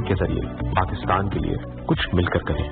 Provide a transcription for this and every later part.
के जरिए पाकिस्तान के लिए कुछ मिलकर करें।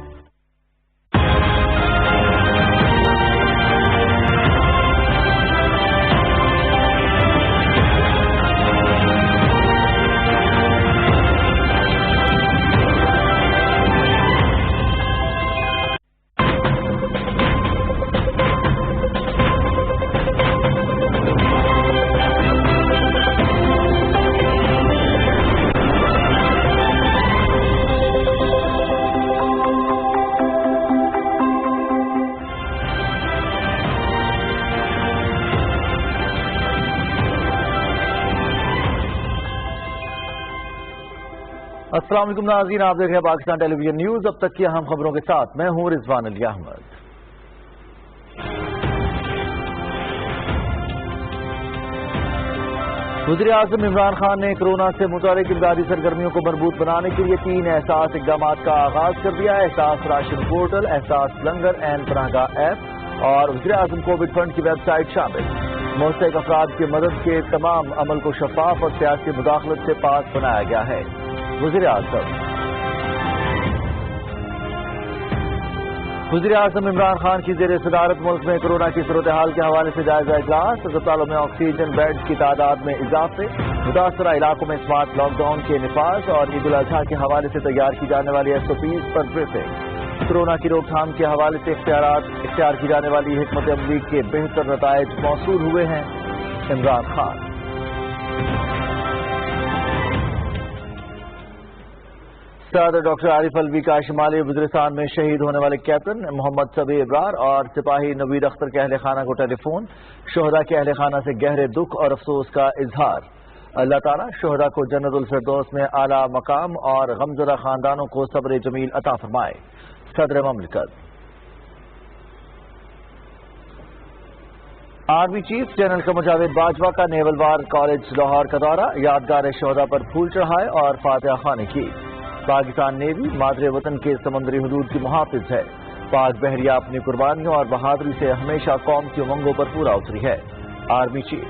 अस्सलाम वालेकुम नाज़रीन, आप देख रहे हैं पाकिस्तान टेलीविजन न्यूज। अब तक की अहम खबरों के साथ मैं हूं रिजवान अली अहमद। वज़ीर आज़म इमरान खान ने कोरोना से मुतालिक इमदादी सरगर्मियों को मजबूत बनाने के लिए 3 एहसास इक़दाम का आगाज कर दिया है। एहसास राशन पोर्टल, एहसास लंगर एंड पनाहगाह ऐप और वज़ीर आज़म कोविड फंड की वेबसाइट शामिल। मुस्तहिक़ अफराद की मदद के तमाम अमल को शफाफ और सियासी मुदाखलत से पास बनाया गया है। वज़ीर आज़म इमरान खान की ज़ेर सदारत मुल्क में कोरोना की सूरत हाल के हवाले से जायजा इजलास। अस्पतालों में ऑक्सीजन बेड्स की तादाद में इजाफे, मुतासरा इलाकों में स्मार्ट लॉकडाउन के निफाज और ईद उल अजहा के हवाले से तैयार की जाने वाली SOPs पर ब्रीफिंग। कोरोना की रोकथाम के हवाले से इख्तियार की जाने वाली हिकमत अमली के बेहतर नताइज मौसूल हुए हैं। इमरान खान सदर डॉक्टर आरिफ अलवी का शिमाली वज़ीरिस्तान में शहीद होने वाले कैप्टन मोहम्मद सबी इब्रार और सिपाही नवीद अख्तर के अहल खाना को टेलीफोन। शोहदा के अहल खाना से गहरे दुख और अफसोस का इजहार। अल्लाह ताला शोहदा को जन्नतुल फिरदौस में आला मकाम और गमज़दा खानदानों को सब्र जमील अता फरमाए। सदर ममलिकत army chief general Qamar Javed Bajwa का नेवल वार कॉलेज लाहौर का दौरा। यादगार शोहदा पर फूल चढ़ाए और फातिहा ख़्वानी की। पाकिस्तान नेवी मादरे वतन के समंदरी हदूद की मुहाफिज है। पाक बहरिया अपनी कुर्बानियों और बहादुरी से हमेशा कौम की उमंगों पर पूरा उतरी है। आर्मी चीफ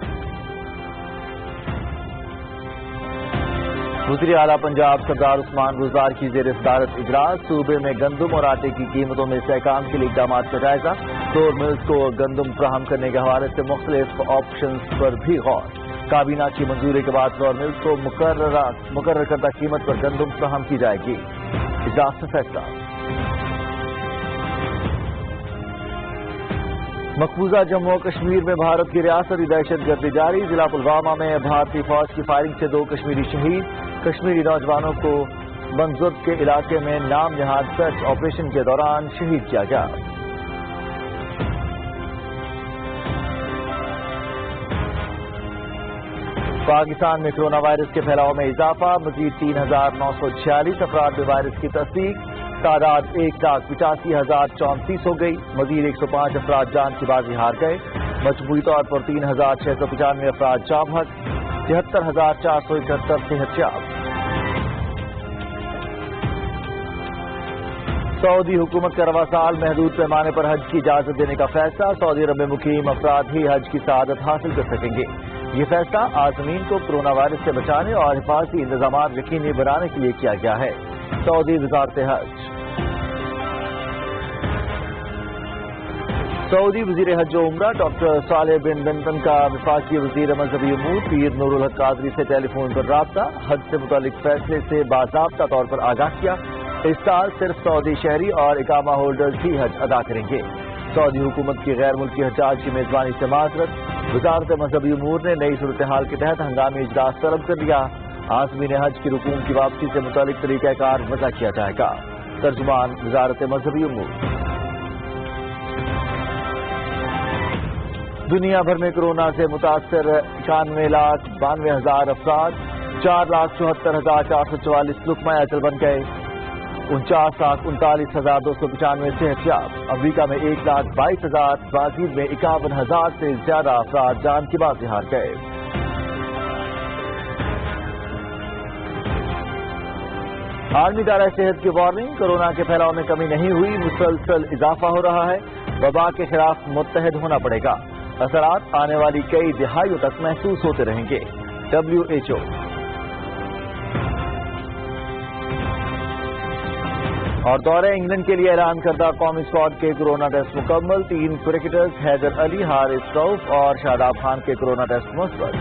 वज़ीर आला पंजाब सरदार उस्मान गुलजार की ज़ेर सदारत इजलास। सूबे में गंदम और आटे की कीमतों में इस्तेहकाम के लिए इक़दाम का जायजा। फ्लोर मिल्स को गंदम फराहम करने के हवाले से मुख्तलिफ ऑप्शन पर भी गौर। काबीना की मंजूरी के बाद फ्लोर मिल्स को मुकर्रर करदा कीमत पर गंदम फराहम की जाएगी। इजलास में फैसला। मकबूजा जम्मू कश्मीर में भारत की रियासती दहशतगर्दी जारी। जिला पुलवामा में भारतीय फौज की फायरिंग से 2 कश्मीरी शहीद। कश्मीरी नौजवानों को बनजुर्द के इलाके में नाम नहाद सर्च ऑपरेशन के दौरान शहीद किया गया। पाकिस्तान में कोरोना वायरस के फैलाव में इजाफा। मजीद 3,946 अफराद में वायरस की तस्दीक। तादाद 1,85,034 हो गई। मजीद 105 अफराद जान की बाजी हार गए। मजमूई तौर पर 3,695 अफराद जाम हक। 73,471 सेहतयाब। सऊदी हुकूमत का रवा साल महदूद पैमाने पर हज की इजाजत देने का फैसला। सऊदी अरब में मुकीम अफराद ही हज की सआदत हासिल कर सकेंगे। ये फैसला आज़मीन को कोरोना वायरस से बचाने और हिफाजती इंतजाम यकीनी बनाने के लिए किया गया है। सऊदी वज़ारत हज। सऊदी वज़ीर हज और उम्रा डॉक्टर सालेह बिन बेंतन का वफाकी वज़ीर मज़हबी उमूर पीर नूरुल हक कादरी से टेलीफोन पर राब्ता। हज से मुतालिक फैसले से बाज़ाब्ता तौर पर आगाह किया। इस साल सिर्फ सऊदी शहरी और इकामा होल्डर्स ही हज अदा करेंगे। सऊदी हुकूमत की गैर मुल्की हज्जाज की मेजबानी से माजरत। वज़ारत मज़हबी उमूर ने नई सूरत हाल के तहत हंगामी इजलास तलब कर लिया। आज़मीन हज की रुकूम की वापसी से मुतालिक तरीक़ाकार वज़ा किया जाएगा। तर्जुमान वज़ारत मज़हबी उमूर। दुनिया भर में कोरोना से मुतासर 91,92,000 अफराद। 4,74,444 लुकमा अजल बन गए। 49,39,295 सेहतयाब। अमरीका में 1,22,000, ब्राजील में 51,000 से ज्यादा अफराद जान की बाजी हार गए। आलमी दायरा सेहत की वार्निंग। कोरोना के फैलाव में कमी नहीं हुई, मुसलसल इजाफा हो रहा है। वबा के खिलाफ मुत्तहद होना पड़ेगा। असरात आने वाली कई दिहाइयों तक महसूस होते रहेंगे। WHO। اور دورہ انگلینڈ کے لیے اعلان کردہ قومی اسکواڈ کے کورونا ٹیسٹ مکمل. 3 کرکٹرز حیدر علی، حارث رؤف اور شاداب خان کے کورونا ٹیسٹ مثبت.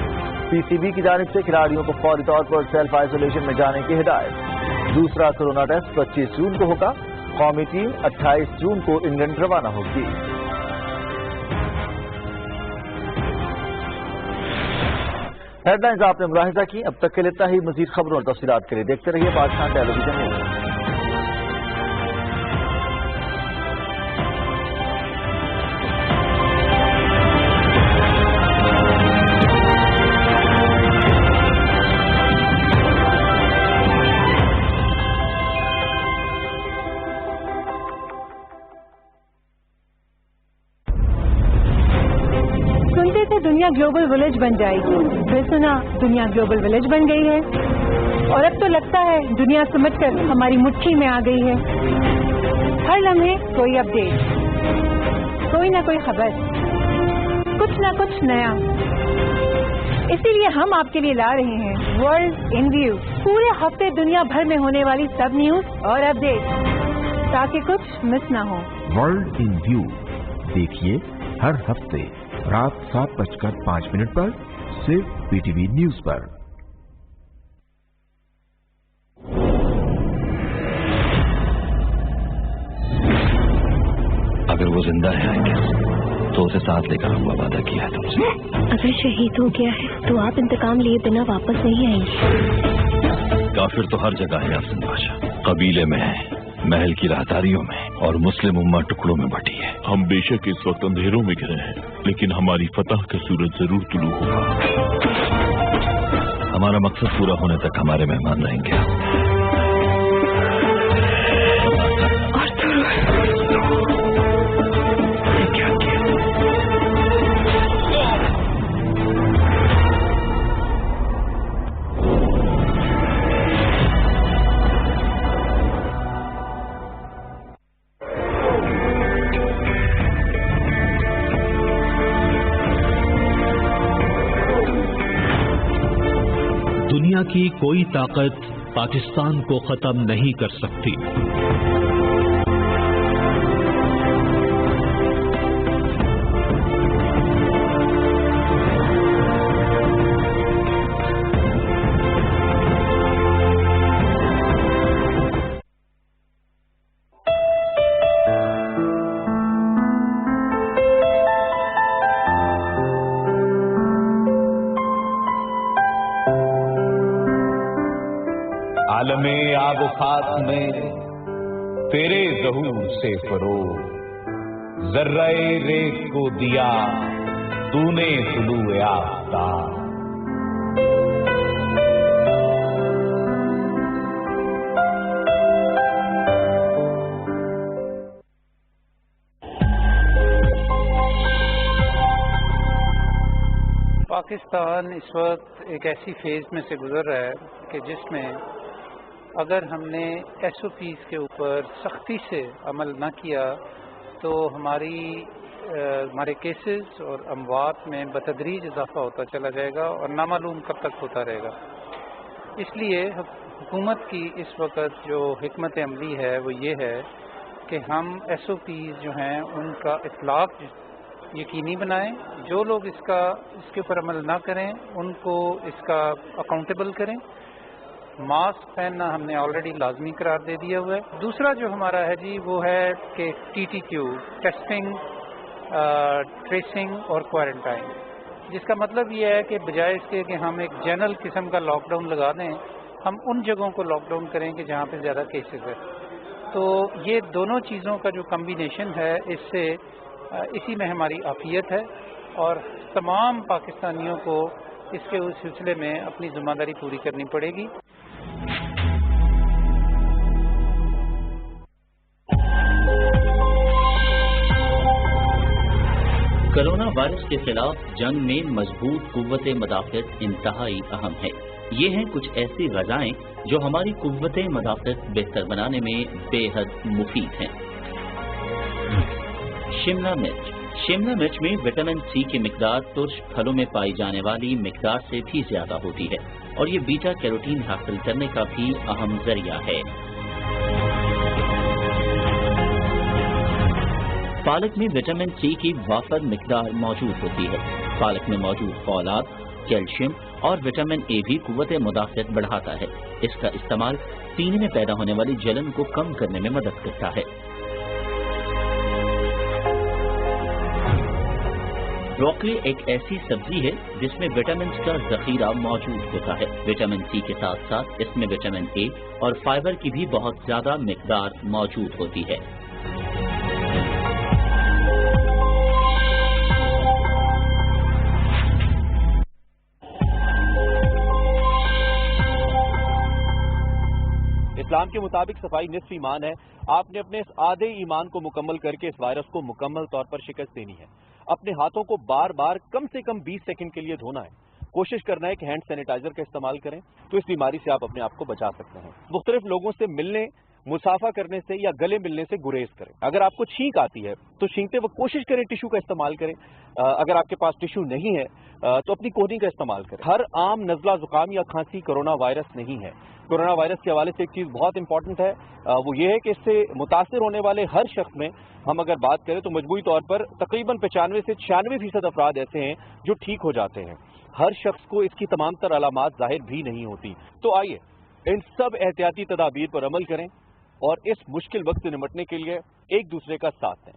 پی سی بی کی جانب سے کھلاڑیوں کو فوری طور پر سیلف آئسولیشن میں جانے کی ہدایت. دوسرا کورونا ٹیسٹ 25 جون کو ہوگا. قومی ٹیم 28 جون کو انگلینڈ روانہ ہوگی. ہیڈ لائنز آپ نے ملاحظہ کی. اب تک کے لیے اتنا ہی. مزید خبروں اور تفصیلات کے لیے دیکھتے رہیے پاکستان ٹیلی ویژن نیوز. دنیا گلوبل ولیج بن جائے گی. پھر سنا دنیا گلوبل ولیج بن گئی ہے اور اب تو لگتا ہے دنیا سمجھ کر ہماری مٹھی میں آ گئی ہے. ہر لمحے کوئی اپڈیٹ، کوئی نہ کوئی خبر، کچھ نہ کچھ نیا. اسی لیے ہم آپ کے لیے لا رہے ہیں ورلڈ ان ویو. پورے ہفتے دنیا بھر میں ہونے والی سب نیوز اور اپڈیٹ تاکہ کچھ مس نہ ہو. ورلڈ ان ویو دیکھیے ہر ہفتے رات 7:05 پر صرف پی ٹی وی نیوز پر. اگر وہ زندہ ہے تو اسے ساتھ لے کر ہم وعدہ کیا ہے تم سے. اگر شہید ہو گیا ہے تو آپ انتقام لیے بنا واپس نہیں آئیں گے. کافر تو ہر جگہ ہے افزن بادشاہ. قبیلے میں ہے، محل کی راہداریوں میں، اور مسلم امت ٹکڑوں میں بٹی ہے. ہم بے شک اس وقت اندھیروں میں گرے ہیں، لیکن ہماری فتح کا سورج ضرور طلوع ہوگا. ہمارا مقصد پورا ہونے تک ہمارے مہمان رہیں گے. دنیا کی کوئی طاقت پاکستان کو ختم نہیں کر سکتی. عالم آب و خاک میں تیرے ظہور سے فروغ، ذرہ ریت کو دیا تو نے طلوع آفتاب. پاکستان اس وقت ایک ایسی فیز میں سے گزر رہا ہے کہ جس میں اگر ہم نے ایس او پیز کے اوپر سختی سے عمل نہ کیا تو ہمارے کیسز اور اموات میں بتدریج اضافہ ہوتا چلا جائے گا اور نامعلوم کب تک ہوتا رہے گا. اس لیے حکومت کی اس وقت جو حکمت عملی ہے وہ یہ ہے کہ ہم ایس او پیز جو ہیں ان کا اطلاق یقینی بنائیں. جو لوگ اس کے اوپر عمل نہ کریں ان کو اس کا اکاؤنٹیبل کریں. ماسک پہننا ہم نے آلریڈی لازمی قرار دے دیا ہوا ہے. دوسرا جو ہمارا ہے جی وہ ہے کہ T T Q, testing, tracing اور کوارنٹائن، جس کا مطلب یہ ہے کہ بجائے اس کے کہ ہم ایک جنرل قسم کا لاک ڈاؤن لگا دیں، ہم ان جگہوں کو لاک ڈاؤن کریں کہ جہاں پہ زیادہ کیسز ہے. تو یہ دونوں چیزوں کا جو کمبینیشن ہے اسی میں ہماری عافیت ہے اور تمام پاکستانیوں کو اس کے اس سلسلے میں اپنی ذمہ داری پوری کرنی پڑے گی. کرونا وائرس کے خلاف جنگ میں مضبوط قوت مدافعت انتہائی اہم ہے. یہ ہیں کچھ ایسی غذائیں جو ہماری قوت مدافعت بہتر بنانے میں بے حد مفید ہیں. شملہ مرچ. شملہ مرچ میں وٹامن سی کی مقدار ترش پھلوں میں پائی جانے والی مقدار سے بھی زیادہ ہوتی ہے اور یہ بیٹا کیروٹین حاصل کرنے کا بھی اہم ذریعہ ہے. पालक में विटामिन सी की वाफर मिकदार मौजूद होती है। पालक में मौजूद फौलाद, कैल्शियम और विटामिन ए भी कुव्वत मुदाफ़अत बढ़ाता है। इसका इस्तेमाल सीने में पैदा होने वाली जलन को कम करने में मदद करता है। ब्रोकली एक ऐसी सब्जी है जिसमें विटामिन का जखीरा मौजूद होता है। विटामिन सी के साथ साथ इसमें विटामिन ए और फाइबर की भी बहुत ज्यादा मिकदार मौजूद होती है। इस्लाम के मुताबिक सफाई निस्फ ईमान है। आपने अपने इस आधे ईमान को मुकम्मल करके इस वायरस को मुकम्मल तौर पर शिकस्त देनी है। अपने हाथों को बार बार कम से कम 20 सेकंड के लिए धोना है। कोशिश करना है कि हैंड सैनिटाइजर का इस्तेमाल करें, तो इस बीमारी से आप अपने आप को बचा सकते हैं। मुख्तलिफ लोगों से मिलने, मुसाफा करने से या गले मिलने से गुरेज करें। अगर आपको छींक आती है तो छींकते वक्त कोशिश करें टिश्यू का इस्तेमाल करें। अगर आपके पास टिश्यू नहीं है तो अपनी कोहनी का इस्तेमाल करें। हर आम नज़ला जुकाम या खांसी कोरोना वायरस नहीं है। कोरोना वायरस के हवाले से एक चीज़ बहुत इंपॉर्टेंट है, वो ये है कि इससे मुतासिर होने वाले हर शख्स में हम अगर बात करें तो मजमूई तौर पर तकरीबन 95 से 96% अफराद ऐसे हैं जो ठीक हो जाते हैं। हर शख्स को इसकी तमाम तर अलामात जाहिर भी नहीं होती। तो आइए इन सब एहतियाती तदाबीर पर अमल करें और इस मुश्किल वक्त से निपटने के लिए एक दूसरे का साथ दें।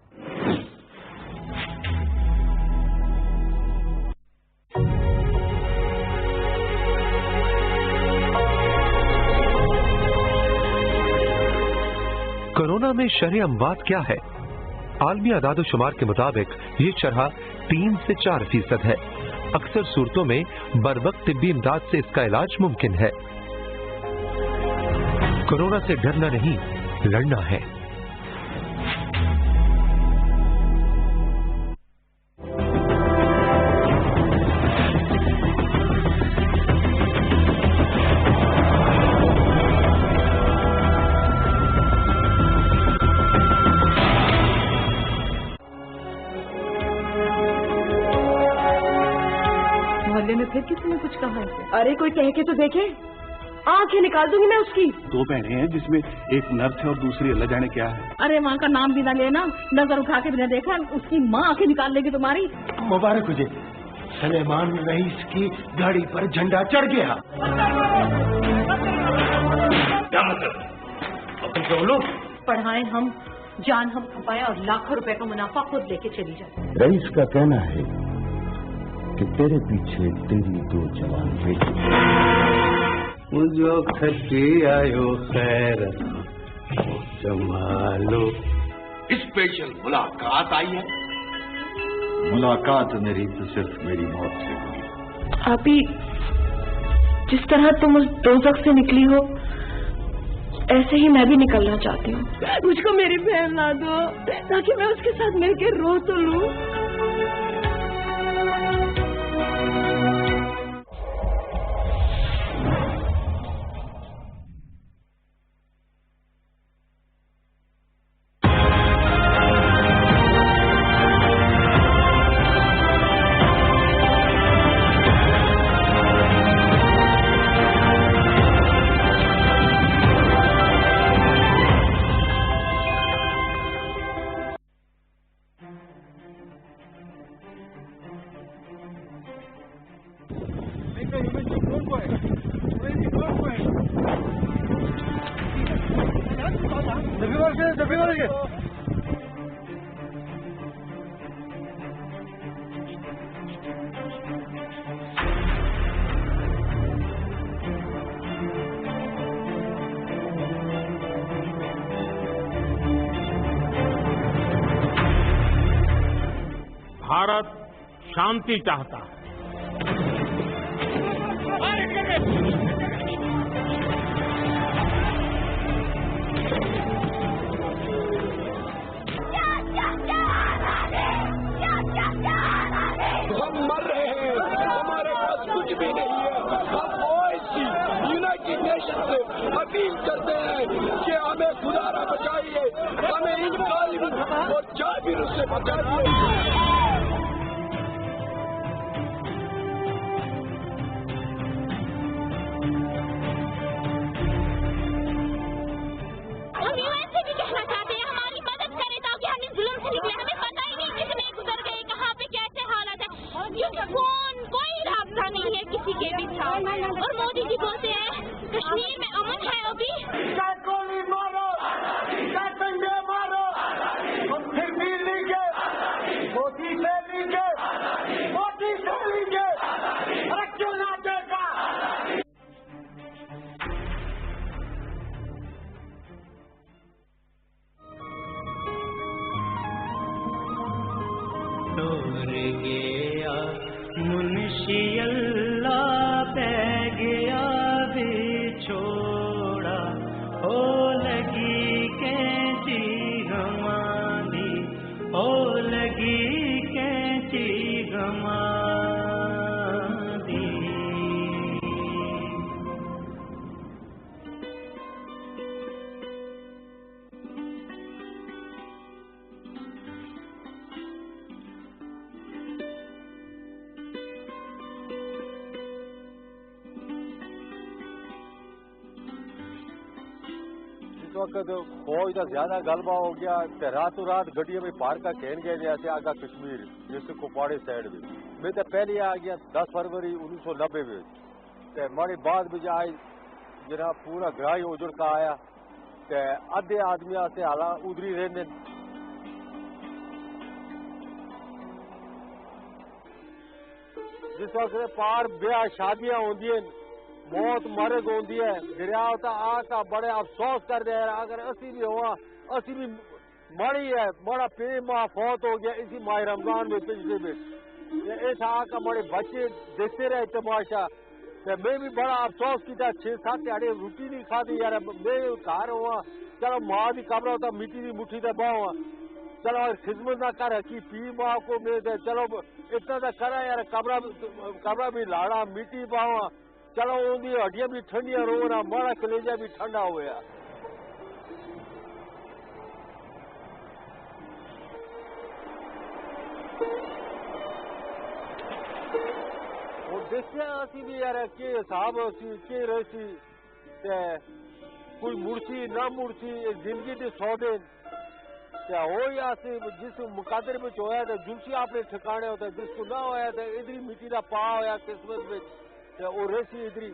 कोरोना में शरह अमवात क्या है? आलमी आदाद शुमार के मुताबिक ये शरह 3 से 4% है। अक्सर सूरतों में बरवक्त तिब्बी इमदाद से इसका इलाज मुमकिन है। कोरोना से डरना नहीं, लड़ना है। मोहल्ले में फिर किसी ने कुछ कहा है? अरे कोई कह के तो देखे, आंखें निकाल दूंगी मैं उसकी। 2 बहनें हैं जिसमें एक नर्स है और दूसरी अल्लाह जाने क्या है। अरे माँ का नाम भी ना लेना, नजर उठा के भी ना देखा, उसकी माँ आंखें निकाल लेगी तुम्हारी। मुबारक हो जी, सलेमान रईस की गाड़ी पर झंडा चढ़ गया। क्या मतलब? अपन लोग पढ़ाएं हम, जान हम खपाए और लाखों रुपए का मुनाफा खुद लेके चली जाए। रईस का कहना है कि तेरे पीछे तेरी 2 जवान बेटी मुझो खटी आयो खैर संभालो। स्पेशल मुलाकात आई है। मुलाकात मेरी तो सिर्फ मेरी मौत से हुई। आप ही जिस तरह तुम उस दोज़ख से निकली हो, ऐसे ही मैं भी निकलना चाहती हूँ। मुझको मेरी बहन ला दो ताकि मैं उसके साथ मिलकर रो तो लूं। भारत शांति चाहता है। हम मर रहे हैं, हमारे पास कुछ भी नहीं है। हम ओआईसी यूनाइटेड नेशन से अपील करते हैं कि हमें खुदारा बचाइए, हमें इन जालिम और जाबिरों से बचाइए। हम यूएन से भी कहना चाहते हैं हमारी मदद करें ताकि हम इस जुल्म से निकले, हमें वक्त फौज का ज्यादा गलबा हो गया तो रातों रात गड्डिया में पार का कहन गए जैसे आगा कश्मीर जिस कुपवाड़े साइड में मैं तो पहले आ गया 10 फरवरी 1990 में तो हमारे बाद में आज जरा पूरा ग्राही उजड़ का आया तो अद्धे आदमी से हाला उधरी रहने जिस वक्त पार ब्याह शादियां होंगी मौत मरग होती है दरिया होता आका बड़े अफसोस कर दे अगर असी भी हुआ असी भी मड़ी है बड़ा पे माह फौत हो गया इसी माह रमजान में पिछले में इस आका बड़े बच्चे देखते रहे तमाशा तो मैं भी बड़ा अफसोस किया 6-7 दिहाड़े रोटी नहीं खाती यार मैं घर हुआ चलो माँ की कब्र होता मिट्टी की मुट्ठी से बाहुआ चलो खिदमत ना कर की पी माँ को मैं चलो इतना तो करा यार कब्रा भी लाड़ा मिट्टी बाहुआ चलो उनकी हड्डियां भी ठंडिया रोना माड़ा कलेजा भी ठंडा होया और देखते असी भी यार के हिसाब के रही कोई मुड़सी ना मुड़सी जिंदगी के 100 दिन हो या जिस मुकादर में होया तो जुलसी अपने ठिकाने होता जिसको ना होया तो इधरी मिट्टी का पा होया किस्मत में और रेसी इधरी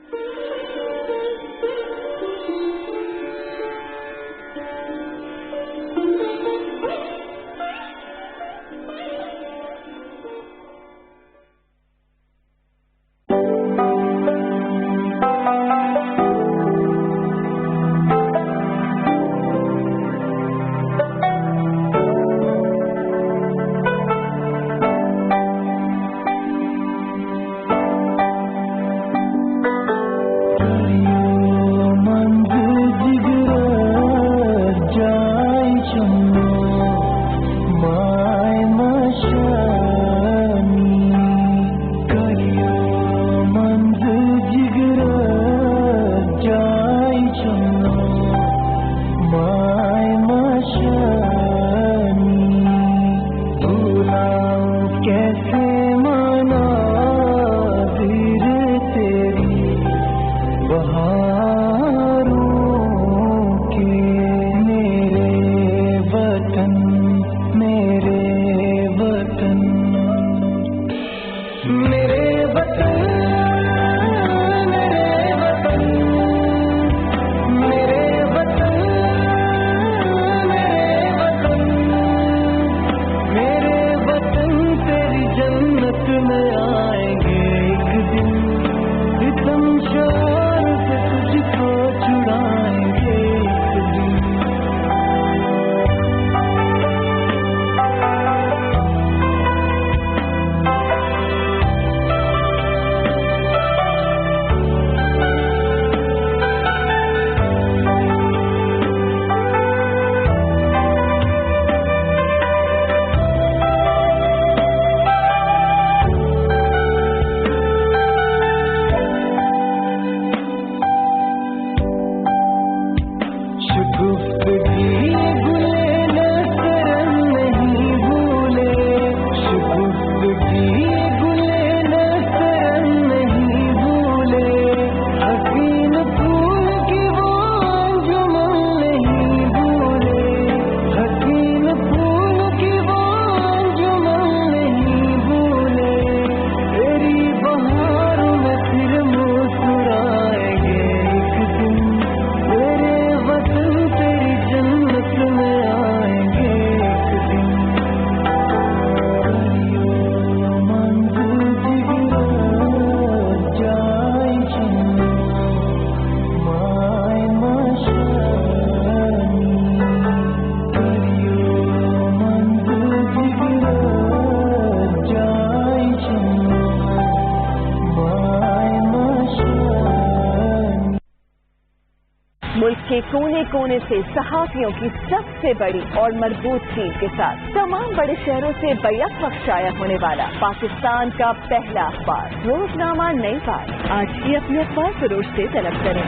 के कोने कोने से सहाफियों की सबसे बड़ी और मजबूत टीम के साथ तमाम बड़े शहरों से बैक वक्त शाया होने वाला पाकिस्तान का पहला अखबार रोजनामा नई बात। आज ही अपने अखबार फरोश से तलब करें।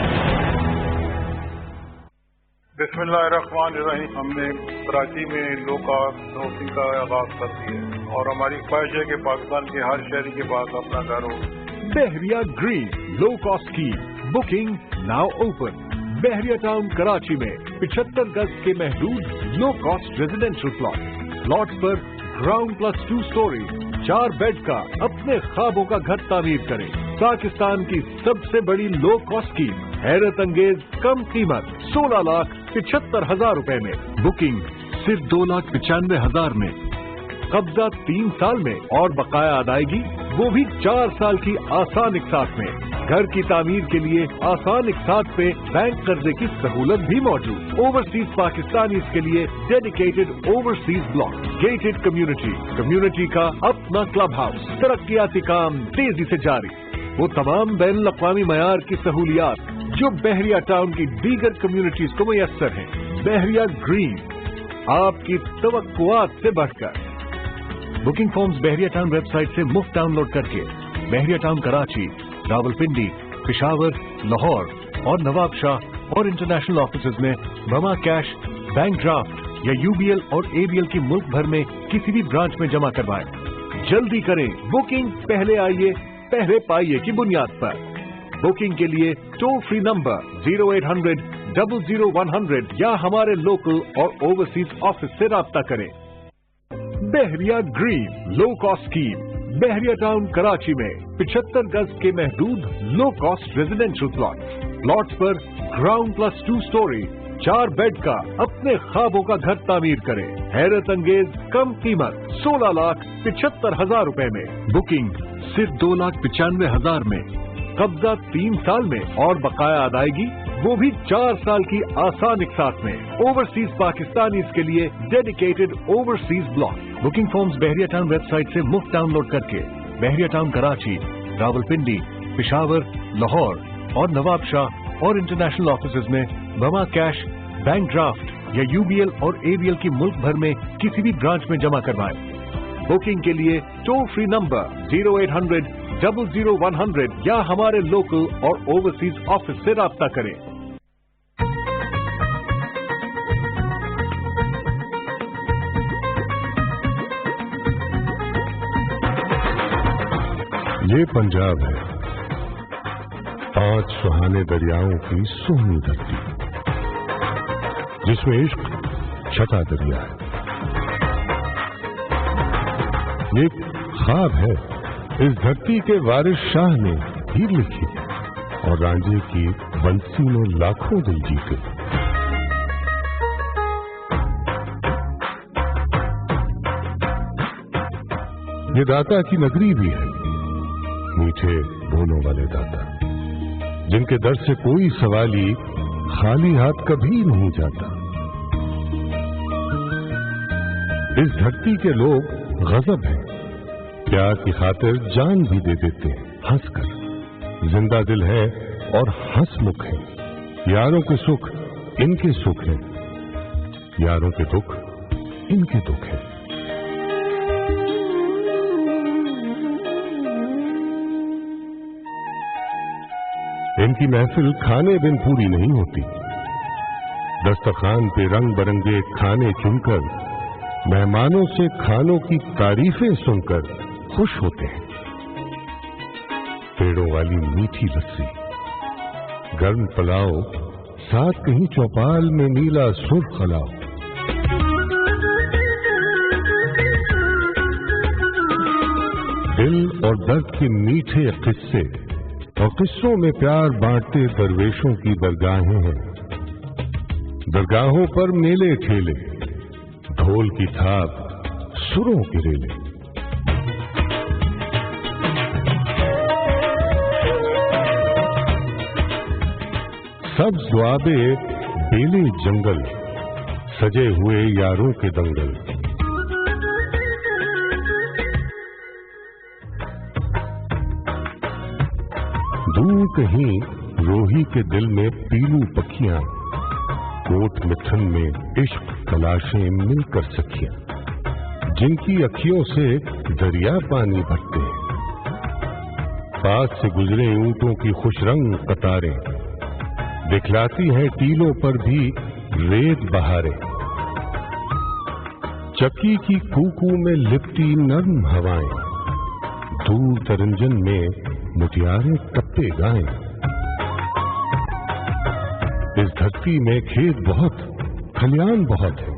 बिस्मिल्लाहिर्रहमानिर्रहीम। हमने कराची में लो कास्ट हाउसिंग का आगाज कर दिया और हमारी ख्वाहिश है कि पाकिस्तान के हर शहरी के पास अपना घर हो। बहरिया ग्रीन लो कॉस्ट की बुकिंग नाउ ओपन। बहरिया टाउन कराची में 75 गज के महदूद लो कॉस्ट रेजिडेंशियल प्लॉट पर ग्राउंड प्लस 2 स्टोरी 4 बेड का अपने ख्वाबों का घर तामीर करें। पाकिस्तान की सबसे बड़ी लो कॉस्ट स्कीम, हैरत अंगेज कम कीमत 16,75,000 रुपए में। बुकिंग सिर्फ 2,95,000 में। कब्जा 3 साल में और बकाया अदायगी वो भी 4 साल की आसान इकसात में। घर की तामीर के लिए आसान इकसात पे बैंक कर्जे की सहूलत भी मौजूद। ओवरसीज पाकिस्तानीज के लिए dedicated overseas block, gated community का अपना क्लब हाउस, तरक्याती काम तेजी से जारी। वो तमाम बैनुल अक़वामी मयार की सहूलियात जो बहरिया टाउन की दीगर कम्युनिटीज को मुयस्सर हैं। बहरिया ग्रीन, आपकी तवक्कुआत से बढ़कर। Booking forms Bahria town website से मुफ्त डाउनलोड करके बहरिया टाउन कराची, रावलपिंडी, पिशावर, लाहौर और नवाबशाह और इंटरनेशनल ऑफिसेज में बमा कैश, बैंक ड्राफ्ट या यूबीएल और एबीएल की मुल्क भर में किसी भी ब्रांच में जमा करवाएं। जल्दी करें, बुकिंग पहले आइए पहले पाइए की बुनियाद पर। बुकिंग के लिए टोल फ्री नंबर 0800-00100 या हमारे लोकल और ओवरसीज ऑफिस से राब्ता करें। बहरिया ग्रीन लो कॉस्ट स्कीम, बहरिया टाउन कराची में 75 गज के महदूद लो कॉस्ट रेजिडेंशियल प्लॉट्स पर ग्राउंड प्लस 2 स्टोरी 4 बेड का अपने ख्वाबों का घर तामीर करें। हैरत अंगेज कम कीमत 16,75,000 रुपए में। बुकिंग सिर्फ 2,95,000 में। कब्जा 3 साल में और बकाया अदायगी वो भी 4 साल की आसान इकसात में। ओवरसीज पाकिस्तानीज के लिए dedicated overseas block. Booking forms Bahria town website से मुफ्त डाउनलोड करके बहरिया टाउन कराची, रावलपिंडी, पिशावर, लाहौर और नवाबशाह और इंटरनेशनल ऑफिसेज में बमा कैश, बैंक ड्राफ्ट या यूबीएल और एबीएल की मुल्क भर में किसी भी ब्रांच में जमा करवाएं। बुकिंग के लिए टोल फ्री नंबर 0800-00100 या हमारे लोकल और ओवरसीज ऑफिस से राब्ता करें। ये पंजाब है, 5 सुहाने दरियाओं की सोनी धरती, जिसमें इश्क छठा दरिया है। ये ख्वाब है इस धरती के वारिस शाह ने हीर लिखी और रांझे की बंसी में लाखों दिल जीते। ये दाता की नगरी भी है, मीठे बोलों वाले दाता, जिनके दर से कोई सवाली खाली हाथ कभी नहीं जाता। इस धरती के लोग गजब हैं, प्यार की खातिर जान भी दे देते हैं हंसकर। जिंदा दिल है और हंसमुख है। यारों के सुख इनके सुख है, यारों के दुख इनके दुख है। इनकी महफिल खाने बिन पूरी नहीं होती। दस्तरखान पे रंग बरंगे खाने चुनकर मेहमानों से खानों की तारीफें सुनकर खुश होते हैं। पेड़ों वाली मीठी लस्सी, गर्म पुलाव, साथ कहीं चौपाल में नीला सुर्ख अलाव। दिल और दर्द के मीठे किस्से और किस्सों में प्यार बांटते दरवेशों की दरगाहें हैं। दरगाहों पर मेले ठेले, ढोल की थाप, सुरों के रेले। सब्ज दुआबे, बेले जंगल, सजे हुए यारों के दंगल। दूर कहीं रोही के दिल में पीलू पखियां, कोट मिठन में इश्क तलाशें मिलकर सखियां, जिनकी अखियों से दरिया पानी भरते हैं। पास से गुजरे ऊंटों की खुशरंग कतारें, दिखलाती हैं टीलों पर भी रेत बहारें। चक्की की कूकू में लिपटी नर्म हवाएं, दूर तरंजन में मुटियारे टप्पे गाएं। इस धरती में खेत बहुत, खलियान बहुत है।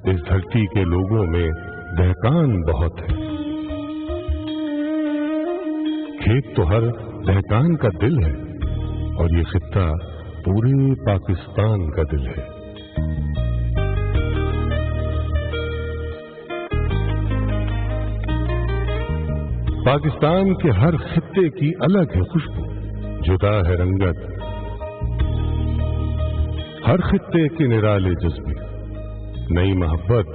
इस धरती के लोगों में दहकान बहुत है। खेत तो हर दहकान का दिल है और ये खित्ता पूरे पाकिस्तान का दिल है। पाकिस्तान के हर खित्ते की अलग है खुशबू, जुदा है रंगत, हर खित्ते के निराले जज्बे, नई मोहब्बत,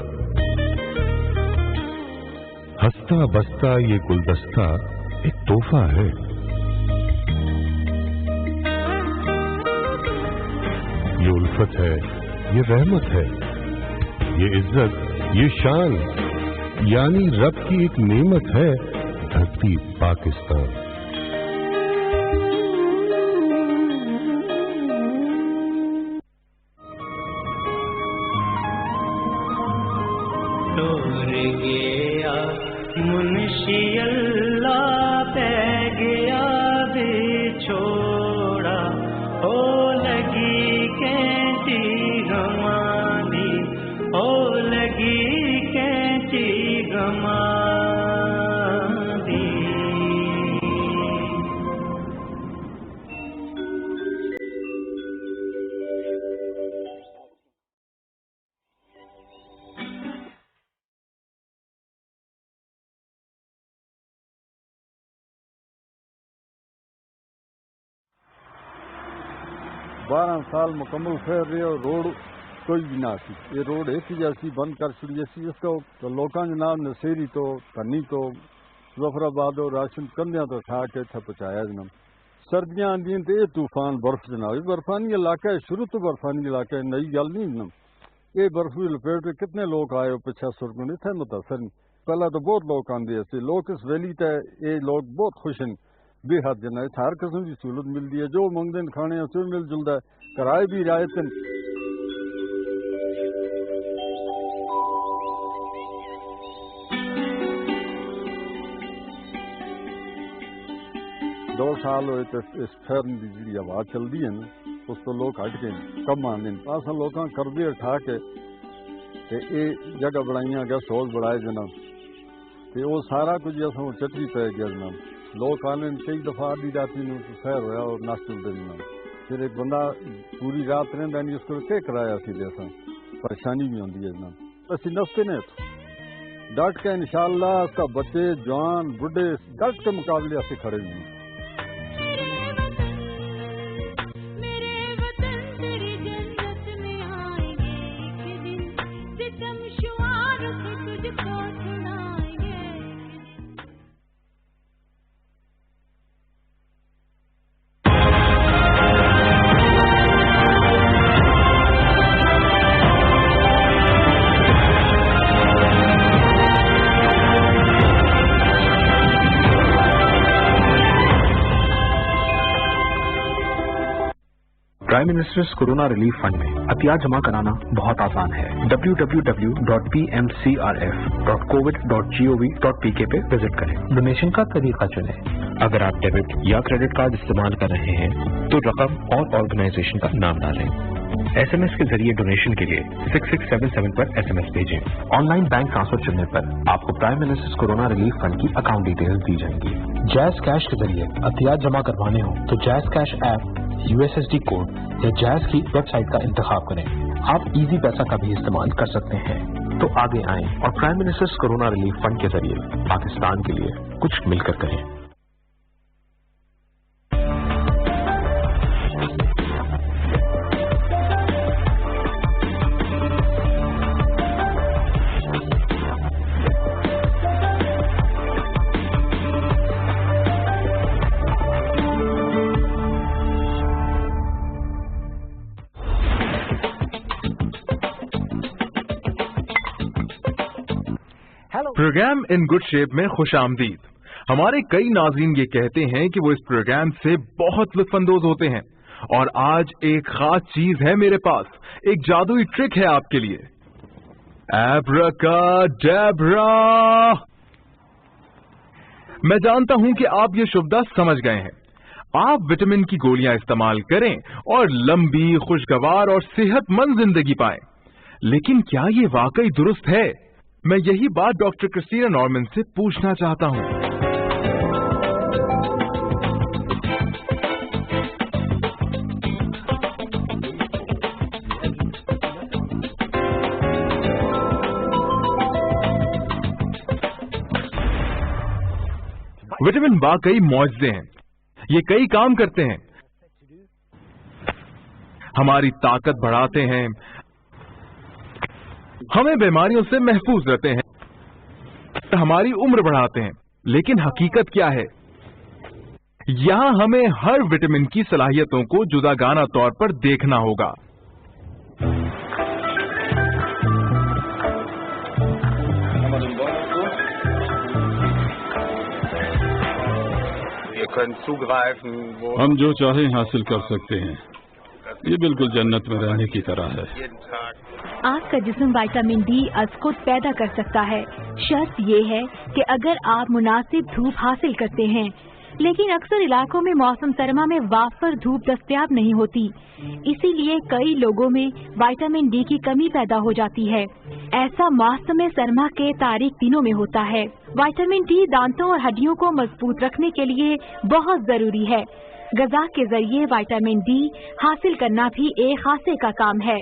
हंसता बसता ये गुलदस्ता एक तोहफा है। ये उल्फत है, ये रहमत है, ये इज्जत, ये शान, यानी रब की एक नेमत है धरती पाकिस्तान। मुंशी अल्लाह पे गया बिछोड़ा, हो लगी कैंची गमानी, हो लगी कैंची गमानी। बारह साल मुकम्मल फिर रहे और रोड कोई भी ना सी। ये रोड एक ही जैसी बंद कर छड़ी सी इसको तो लोगों जनाब नसेरी तो धनी तो जफराबाद और राशन कंधियां तो उठा के इतना पहुँचाया जनाब। सर्दियां आंदियां तो ये तूफान बर्फ जनाब, बर्फानी इलाका है, शुरू तो बर्फानी इलाका है, नई गल नहीं जनाब। ये बर्फ की लपेट में कितने लोग आए हो 50 में इतने मुतासर नहीं। पहला तो बहुत लोग आते ऐसे लोग इस वैली तक ये लोग बहुत खुश हैं बेहद जनाब। हर किस्म की सहूलत मिलती है, जो मंगते हैं खाने उसे मिल जुलता है, किराए भी रियायत। दो साल हुए तो इस फैरन की जी हवा चलती है ना उस तो लोग हट गए कम आते हैं। अस लोग करदे उठा के ये जगह बनाई गेस्ट हाउस बनाए जनाब, तो वो सारा कुछ असों चटरी पै गया जनाब। लोग आने कई दफा आधी राती में सैर होया और नाश्ते जनाब। फिर एक बंदा पूरी रात रहा नहीं, उसको क्या कराया सीधे असा परेशानी भी आती है जनाब। असं नसते ने डट के इंशाअल्लाह उसका बच्चे जवान बुढ़े डट के मुकाबले ऐसे खड़े हुए। Prime ministers corona relief fund में अतिया जमा कराना बहुत आसान है। www.pmcrf.covid.gov.pk पे विजिट करें। डोनेशन का तरीका चुनें। अगर आप डेबिट या क्रेडिट कार्ड इस्तेमाल कर रहे हैं तो रकम और ऑर्गेनाइजेशन का नाम डालें। SMS के जरिए डोनेशन के लिए 6677 पर SMS भेजें। ऑनलाइन बैंक ट्रांसफर चुनने पर आपको prime ministers corona relief fund की अकाउंट डिटेल्स दी जाएंगी। जैज कैश के जरिए अतियात जमा करवाने हो तो jazz cash app, USSD code या जैज की वेबसाइट का इंतखाब करें। आप इजी पैसा का भी इस्तेमाल कर सकते हैं। तो आगे आएं और prime ministers corona relief fund के जरिए पाकिस्तान के लिए कुछ मिलकर करें। प्रोग्राम इन गुड शेप में खुश आमदीद। हमारे कई नाज़रीन ये कहते हैं कि वो इस प्रोग्राम से बहुत लुत्फानंदोज होते हैं और आज एक खास चीज है मेरे पास, एक जादुई ट्रिक है आपके लिए। एब्राकाडेब्रा। मैं जानता हूं कि आप ये शुभदा समझ गए हैं। आप विटामिन की गोलियां इस्तेमाल करें और लंबी, खुशगवार और सेहतमंद जिंदगी पाएं। लेकिन क्या ये वाकई दुरुस्त है? मैं यही बात डॉक्टर क्रिस्टीना नॉर्मन से पूछना चाहता हूं। विटामिन वाकई मौजूद हैं। ये कई काम करते हैं, हमारी ताकत बढ़ाते हैं, हमें बीमारियों से महफूज रहते हैं, हमारी उम्र बढ़ाते हैं। लेकिन हकीकत क्या है? यहां हमें हर विटामिन की सलाहियतों को जुदागाना तौर पर देखना होगा। हम जो चाहें हासिल कर सकते हैं। ये बिल्कुल जन्नत में रहने की तरह है। आपका जिस्म विटामिन डी अज़ खुद पैदा कर सकता है। शर्त ये है कि अगर आप मुनासिब धूप हासिल करते हैं। लेकिन अक्सर इलाकों में मौसम सरमा में वाफर धूप दस्तयाब नहीं होती, इसीलिए कई लोगों में विटामिन डी की कमी पैदा हो जाती है। ऐसा मौसम सरमा के तारीख दिनों में होता है। विटामिन डी दांतों और हड्डियों को मजबूत रखने के लिए बहुत जरूरी है। ग़िज़ा के जरिए विटामिन डी हासिल करना भी एक खासे का काम है।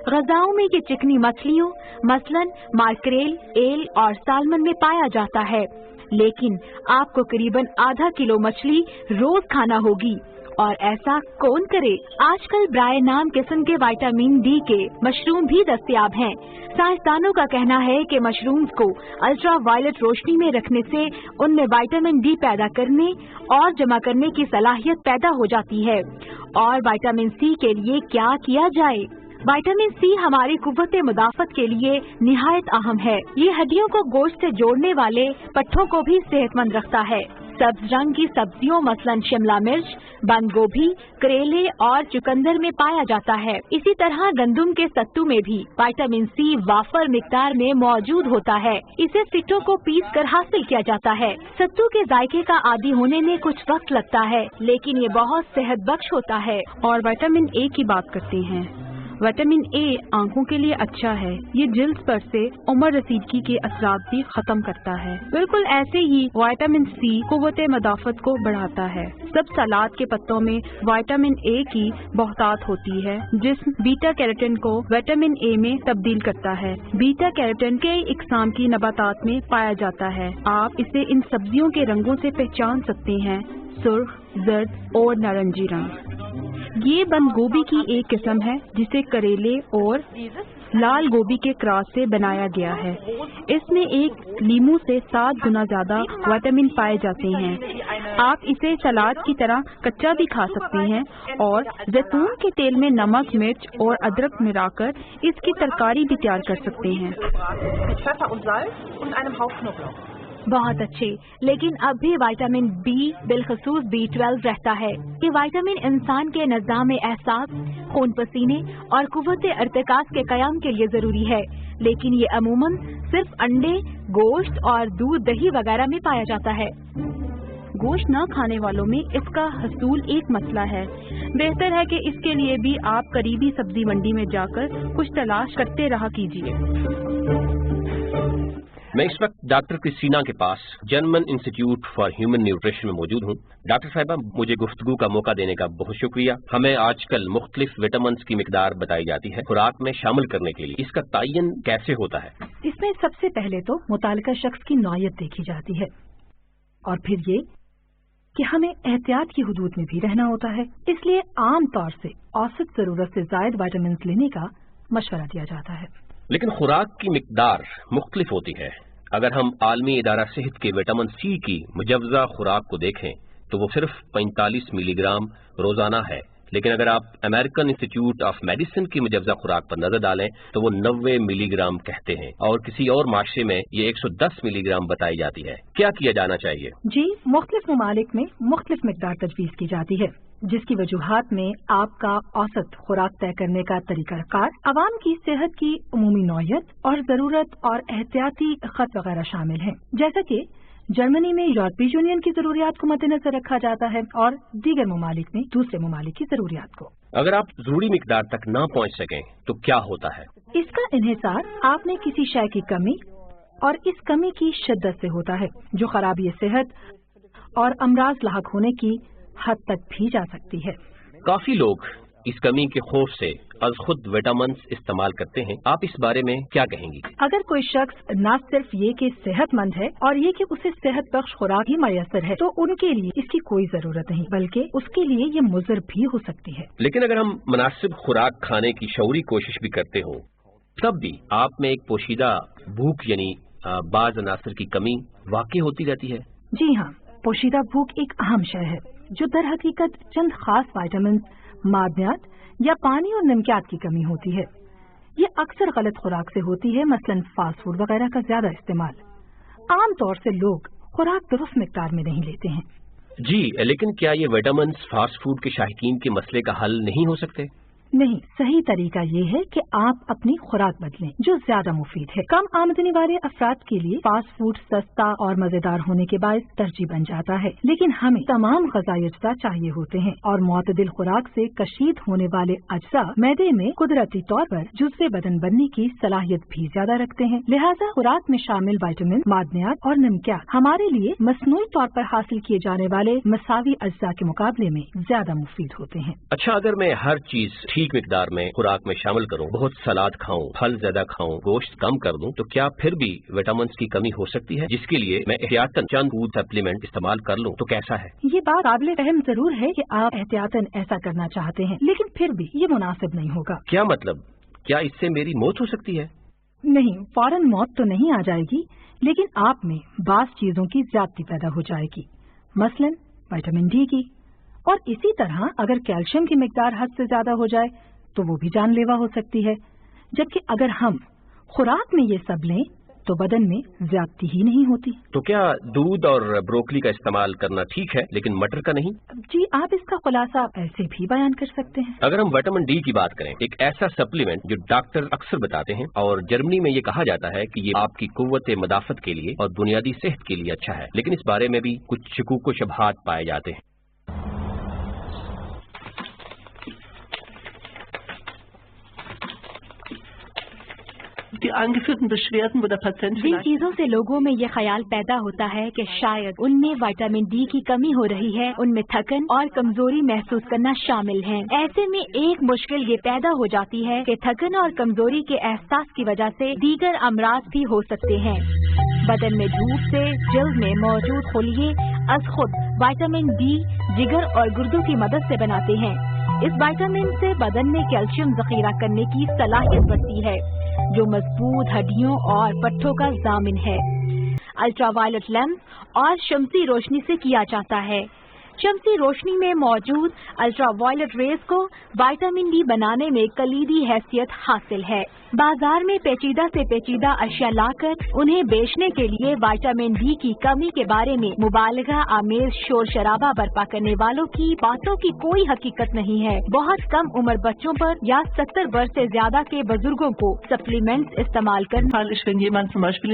ग़िज़ाओं में ये चिकनी मछलियों मसलन मार्करेल, एल और सालमन में पाया जाता है। लेकिन आपको करीबन आधा किलो मछली रोज खाना होगी, और ऐसा कौन करे? आजकल ब्राय नाम किस्म के विटामिन डी के मशरूम भी दस्तयाब हैं। साइंसदानों का कहना है कि मशरूम्स को अल्ट्रा वायलेट रोशनी में रखने से उनमें विटामिन डी पैदा करने और जमा करने की सलाहियत पैदा हो जाती है। और विटामिन सी के लिए क्या किया जाए? विटामिन सी हमारी कुव्वत मुदाफ़त के लिए निहायत अहम है। ये हड्डियों को गोश्त से जोड़ने वाले पट्ठों को भी सेहतमंद रखता है। सब्ज रंग की सब्जियों मसलन शिमला मिर्च, बंद गोभी, करेले और चुकंदर में पाया जाता है। इसी तरह गंदुम के सत्तू में भी विटामिन सी वाफर मिकदार में मौजूद होता है। इसे सिट्टों को पीस कर हासिल किया जाता है। सत्तू के जायके का आदी होने में कुछ वक्त लगता है, लेकिन ये बहुत सेहत बख्श होता है। और विटामिन ए की बात करते हैं। विटामिन ए आंखों के लिए अच्छा है। ये जिल्द पर से उम्र रसीदगी के असरात भी खत्म करता है। बिल्कुल ऐसे ही विटामिन सी कुव्वत मदाफ़त को बढ़ाता है। सब सलाद के पत्तों में विटामिन ए की बहुतात होती है, जिस्म बीटा कैरोटीन को विटामिन ए में तब्दील करता है। बीटा कैरोटीन कई इकसाम की नबातात में पाया जाता है। आप इसे इन सब्जियों के रंगों से पहचान सकते हैं, सुर्ख, जर्द और नारंगी रंग। ये बंद गोभी की एक किस्म है जिसे करेले और लाल गोभी के क्रॉस से बनाया गया है। इसमें एक लीमू से 7 गुना ज्यादा विटामिन पाए जाते हैं। आप इसे सलाद की तरह कच्चा भी खा सकते हैं और जैतून के तेल में नमक, मिर्च और अदरक मिलाकर इसकी तरकारी भी तैयार कर सकते हैं। बहुत अच्छे, लेकिन अब भी विटामिन बी बिलखसूस B12 रहता है। ये विटामिन इंसान के निज़ाम एहसास, खून पसीने और कुव्वत इर्तिकाज़ के क़याम के लिए जरूरी है। लेकिन ये अमूमन सिर्फ अंडे, गोश्त और दूध, दही वगैरह में पाया जाता है। गोश्त न खाने वालों में इसका हसूल एक मसला है। बेहतर है कि इसके लिए भी आप करीबी सब्जी मंडी में जाकर कुछ तलाश करते रहा कीजिए। मैं इस वक्त डॉक्टर क्रिस्टीना के पास German institute for human nutrition में मौजूद हूँ। डॉक्टर साहिबा, मुझे गुफ्तगू का मौका देने का बहुत शुक्रिया। हमें आजकल मुख्तलिफ विटामिन की मिकदार बताई जाती है खुराक में शामिल करने के लिए, इसका तयन कैसे होता है? इसमें सबसे पहले तो मुतालिका शख्स की नौयत देखी जाती है, और फिर ये कि हमें एहतियात की हुदूद में भी रहना होता है। इसलिए आम तौर से औसत जरूरत से ज्यादा विटामिन लेने का मशवरा दिया जाता है। लेकिन खुराक की मिकदार मुख्तलिफ होती है। अगर हम आलमी इदारा सेहत के विटामिन सी की मुजवजा खुराक को देखें तो वो सिर्फ 45 मिलीग्राम रोजाना है, लेकिन अगर आप अमेरिकन इंस्टीट्यूट ऑफ मेडिसिन की मुजवजा खुराक पर नजर डालें तो वो 90 मिलीग्राम कहते हैं, और किसी और माशरे में ये 110 मिलीग्राम बताई जाती है। क्या किया जाना चाहिए? जी, मुख्तलिफ ममालिक में मुख्तलिफ मिकदार तजवीज़ की जाती है, जिसकी वजूहात में आपका औसत खुराक तय करने का तरीकाकार, अवाम की सेहत की उमूमी नौयत और जरूरत और एहतियाती खत वगैरह शामिल हैं। जैसा कि जर्मनी में यूरोपीय यूनियन की जरूरियात को मद्देनजर रखा जाता है और दीगर ममालिक में दूसरे ममालिक की जरूरियात को। अगर आप जरूरी मिकदार तक ना पहुंच सकें तो क्या होता है? इसका इन्हिसार आप में किसी शय की कमी और इस कमी की शिद्दत से होता है, जो खराबी सेहत और अमराज लाहक होने की हद तक भी जा सकती है। काफी लोग इस कमी के खौफ से अज खुद विटामिन इस्तेमाल करते हैं, आप इस बारे में क्या कहेंगी? अगर कोई शख्स न सिर्फ ये कि सेहतमंद है और ये कि उसे सेहत बख्श खुराक ही मैसर है, तो उनके लिए इसकी कोई जरूरत नहीं, बल्कि उसके लिए ये मुज़र भी हो सकती है। लेकिन अगर हम मुनासिब खुराक खाने की शऊरी कोशिश भी करते हो, तब भी आप में एक पोशीदा भूख यानी बाज अनासर की कमी वाकई होती रहती है। जी हाँ, पोशीदा भूख एक अहम शय है जो दर हकीकत चंद खास वाइटामिन, मादनियात या पानी और नमकियात की कमी होती है। ये अक्सर गलत खुराक से होती है, मसलन फास्ट फूड वगैरह का ज्यादा इस्तेमाल। आम तौर से लोग खुराक दुरुस्त मिकदार में नहीं लेते हैं। जी, लेकिन क्या ये विटामिन फास्ट फूड के शायकीन के मसले का हल नहीं हो सकते? नहीं, सही तरीका ये है कि आप अपनी खुराक बदलें जो ज्यादा मुफीद है। कम आमदनी वाले अफराद के लिए फास्ट फूड सस्ता और मजेदार होने के बायस तरजीह बन जाता है, लेकिन हमें तमाम ग़िज़ाई अज्जा चाहिए होते हैं और मुतदिल खुराक से कशीद होने वाले अज्जा मैदे में कुदरती तौर पर जुज़्वे बदन बनने की सलाहियत भी ज्यादा रखते हैं। लिहाजा खुराक में शामिल विटामिन, मादनियात और नमकियात हमारे लिए मसनूई तौर पर हासिल किए जाने वाले मसावी अज्जा के मुकाबले में ज्यादा मुफीद होते हैं। अच्छा, अगर मैं हर चीज ठीक मिकदार में खुराक में शामिल करूं, बहुत सलाद खाऊं, फल ज्यादा खाऊं, गोश्त कम कर दूं, तो क्या फिर भी विटामिन की कमी हो सकती है, जिसके लिए मैं एहतियातन चंद फूड सप्लीमेंट इस्तेमाल कर लूं, तो कैसा है? ये बात काबिल रहम जरूर है कि आप एहतियातन ऐसा करना चाहते हैं, लेकिन फिर भी ये मुनासिब नहीं होगा। क्या मतलब? क्या इससे मेरी मौत हो सकती है? नहीं, फौरन मौत तो नहीं आ जाएगी, लेकिन आप में बास चीजों की ज्यादती पैदा हो जाएगी, मसलन विटामिन डी की। और इसी तरह अगर कैल्शियम की मिकदार हद से ज्यादा हो जाए तो वो भी जानलेवा हो सकती है। जबकि अगर हम खुराक में ये सब लें तो बदन में ज्यादती ही नहीं होती। तो क्या दूध और ब्रोकली का इस्तेमाल करना ठीक है, लेकिन मटर का नहीं? जी, आप इसका खुलासा ऐसे भी बयान कर सकते हैं। अगर हम विटामिन डी की बात करें, एक ऐसा सप्लीमेंट जो डॉक्टर अक्सर बताते हैं और जर्मनी में ये कहा जाता है कि ये आपकी कुव्वत मदाफत के लिए और बुनियादी सेहत के लिए अच्छा है, लेकिन इस बारे में भी कुछ शकूक व शुबहात पाए जाते हैं। जिन चीजों से लोगों में ये ख्याल पैदा होता है कि शायद उनमें विटामिन डी की कमी हो रही है, उनमें थकन और कमजोरी महसूस करना शामिल है। ऐसे में एक मुश्किल ये पैदा हो जाती है कि थकन और कमजोरी के एहसास की वजह से दीगर अमराज भी हो सकते हैं। बदन में धूप से जल्द में मौजूद खलिये अज खुद विटामिन डी जिगर और गुर्दों की मदद से बनाते हैं। इस विटामिन से बदन में कैल्शियम जखीरा करने की सलाहियत बढ़ती है, जो मजबूत हड्डियों और पट्टों का जामिन है। अल्ट्रावायलेट लैंप और शमसी रोशनी से किया जाता है। शमसी रोशनी में मौजूद अल्ट्रावायलेट रेज को विटामिन डी बनाने में कलीदी हैसियत हासिल है। बाजार में पेचीदा से पेचीदा अशिया लाकर उन्हें बेचने के लिए विटामिन डी की कमी के बारे में मुबालगा आमेज शोर शराबा बर्पा करने वालों की बातों की कोई हकीकत नहीं है। बहुत कम उम्र बच्चों पर या 70 वर्ष से ज्यादा के बुजुर्गों को सप्लीमेंट्स इस्तेमाल करना।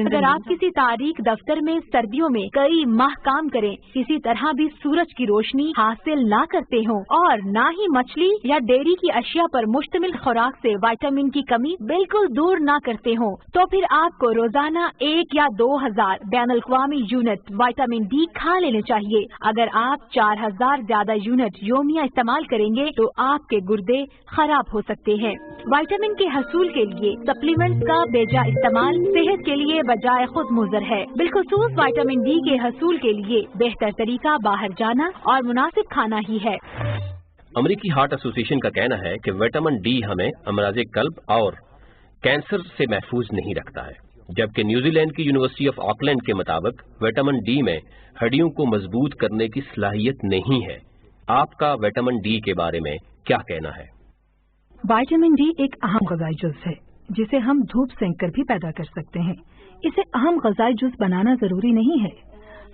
अगर आप किसी तारीख दफ्तर में सर्दियों में कई माह काम करें, किसी तरह भी सूरज की रोशनी हासिल ना करते हो और ना ही मछली या डेयरी की अशिया पर मुश्तमिल खुराक से विटामिन की कमी बिल्कुल दूर ना करते हो, तो फिर आपको रोजाना 1 या 2000 बैनुल-अक़वामी यूनिट विटामिन डी खा लेने चाहिए। अगर आप 4000 ज्यादा यूनिट योमिया इस्तेमाल करेंगे तो आपके गुर्दे खराब हो सकते हैं। विटामिन के हसूल के लिए सप्लीमेंट्स का बेजा इस्तेमाल सेहत के लिए बजाय खुद मुज़र है। बिलखुसूस विटामिन डी के हसूल के लिए बेहतर तरीका बाहर जाना और मुनासिब खाना ही है। अमेरिकी हार्ट एसोसिएशन का कहना है कि विटामिन डी हमें अमराज कल्ब और कैंसर से महफूज नहीं रखता है, जबकि न्यूजीलैंड की यूनिवर्सिटी ऑफ ऑकलैंड के मुताबिक विटामिन डी में हड्डियों को मजबूत करने की सलाहियत नहीं है। आपका विटामिन डी के बारे में क्या कहना है? विटामिन डी एक अहम ग़िज़ाई जुज़ है जिसे हम धूप सेंक कर भी पैदा कर सकते हैं। इसे अहम ग़िज़ाई जुज़ बनाना जरूरी नहीं है।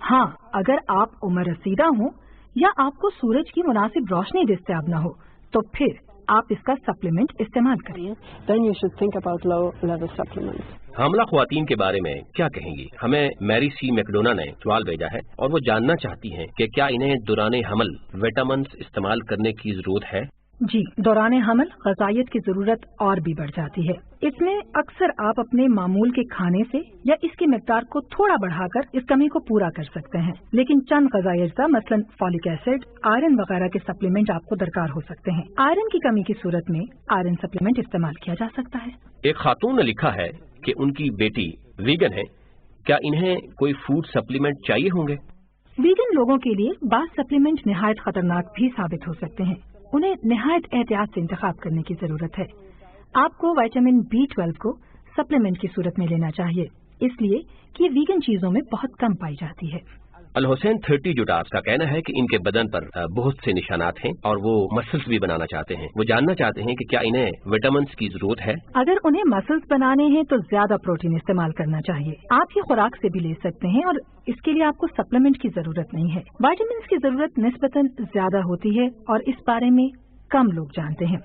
हाँ, अगर आप उम्र रसीदा हो या आपको सूरज की मुनासिब रोशनी दस्तयाब न हो तो फिर आप इसका सप्लीमेंट इस्तेमाल करें। Then you should think about low level supplements. हामला ख्वातीन के बारे में क्या कहेंगी? हमें मैरी सी मैकडोना ने सवाल भेजा है और वो जानना चाहती हैं कि क्या इन्हें दौरान हमल विटामिन इस्तेमाल करने की जरूरत है? जी, दौरान हमल ग़िज़ाइयत की जरूरत और भी बढ़ जाती है। इसमें अक्सर आप अपने मामूल के खाने से या इसकी मिकदार को थोड़ा बढ़ाकर इस कमी को पूरा कर सकते हैं, लेकिन चंद ग़िज़ाई अज्जा मसलन फॉलिक एसिड, आयरन वगैरह के सप्लीमेंट आपको दरकार हो सकते हैं। आयरन की कमी की सूरत में आयरन सप्लीमेंट इस्तेमाल किया जा सकता है। एक खातून ने लिखा है कि उनकी बेटी वीगन है, क्या इन्हें कोई फूड सप्लीमेंट चाहिए होंगे? वीगन लोगों के लिए बाज़ सप्लीमेंट निहायत खतरनाक भी साबित हो सकते हैं। उन्हें निहायत एहतियात से इंतखाब करने की जरूरत है। आपको विटामिन B12 को सप्लीमेंट की सूरत में लेना चाहिए, इसलिए कि ये वीगन चीजों में बहुत कम पाई जाती है। अल हुसैन 30 जुटास का कहना है कि इनके बदन पर बहुत से निशानात हैं और वो मसल्स भी बनाना चाहते हैं। वो जानना चाहते हैं कि क्या इन्हें विटामिन की जरूरत है? अगर उन्हें मसल्स बनाने हैं तो ज्यादा प्रोटीन इस्तेमाल करना चाहिए। आप ये खुराक से भी ले सकते हैं और इसके लिए आपको सप्लीमेंट की जरूरत नहीं है। विटामिन की जरूरत निस्बतन ज्यादा होती है और इस बारे में कम लोग जानते हैं।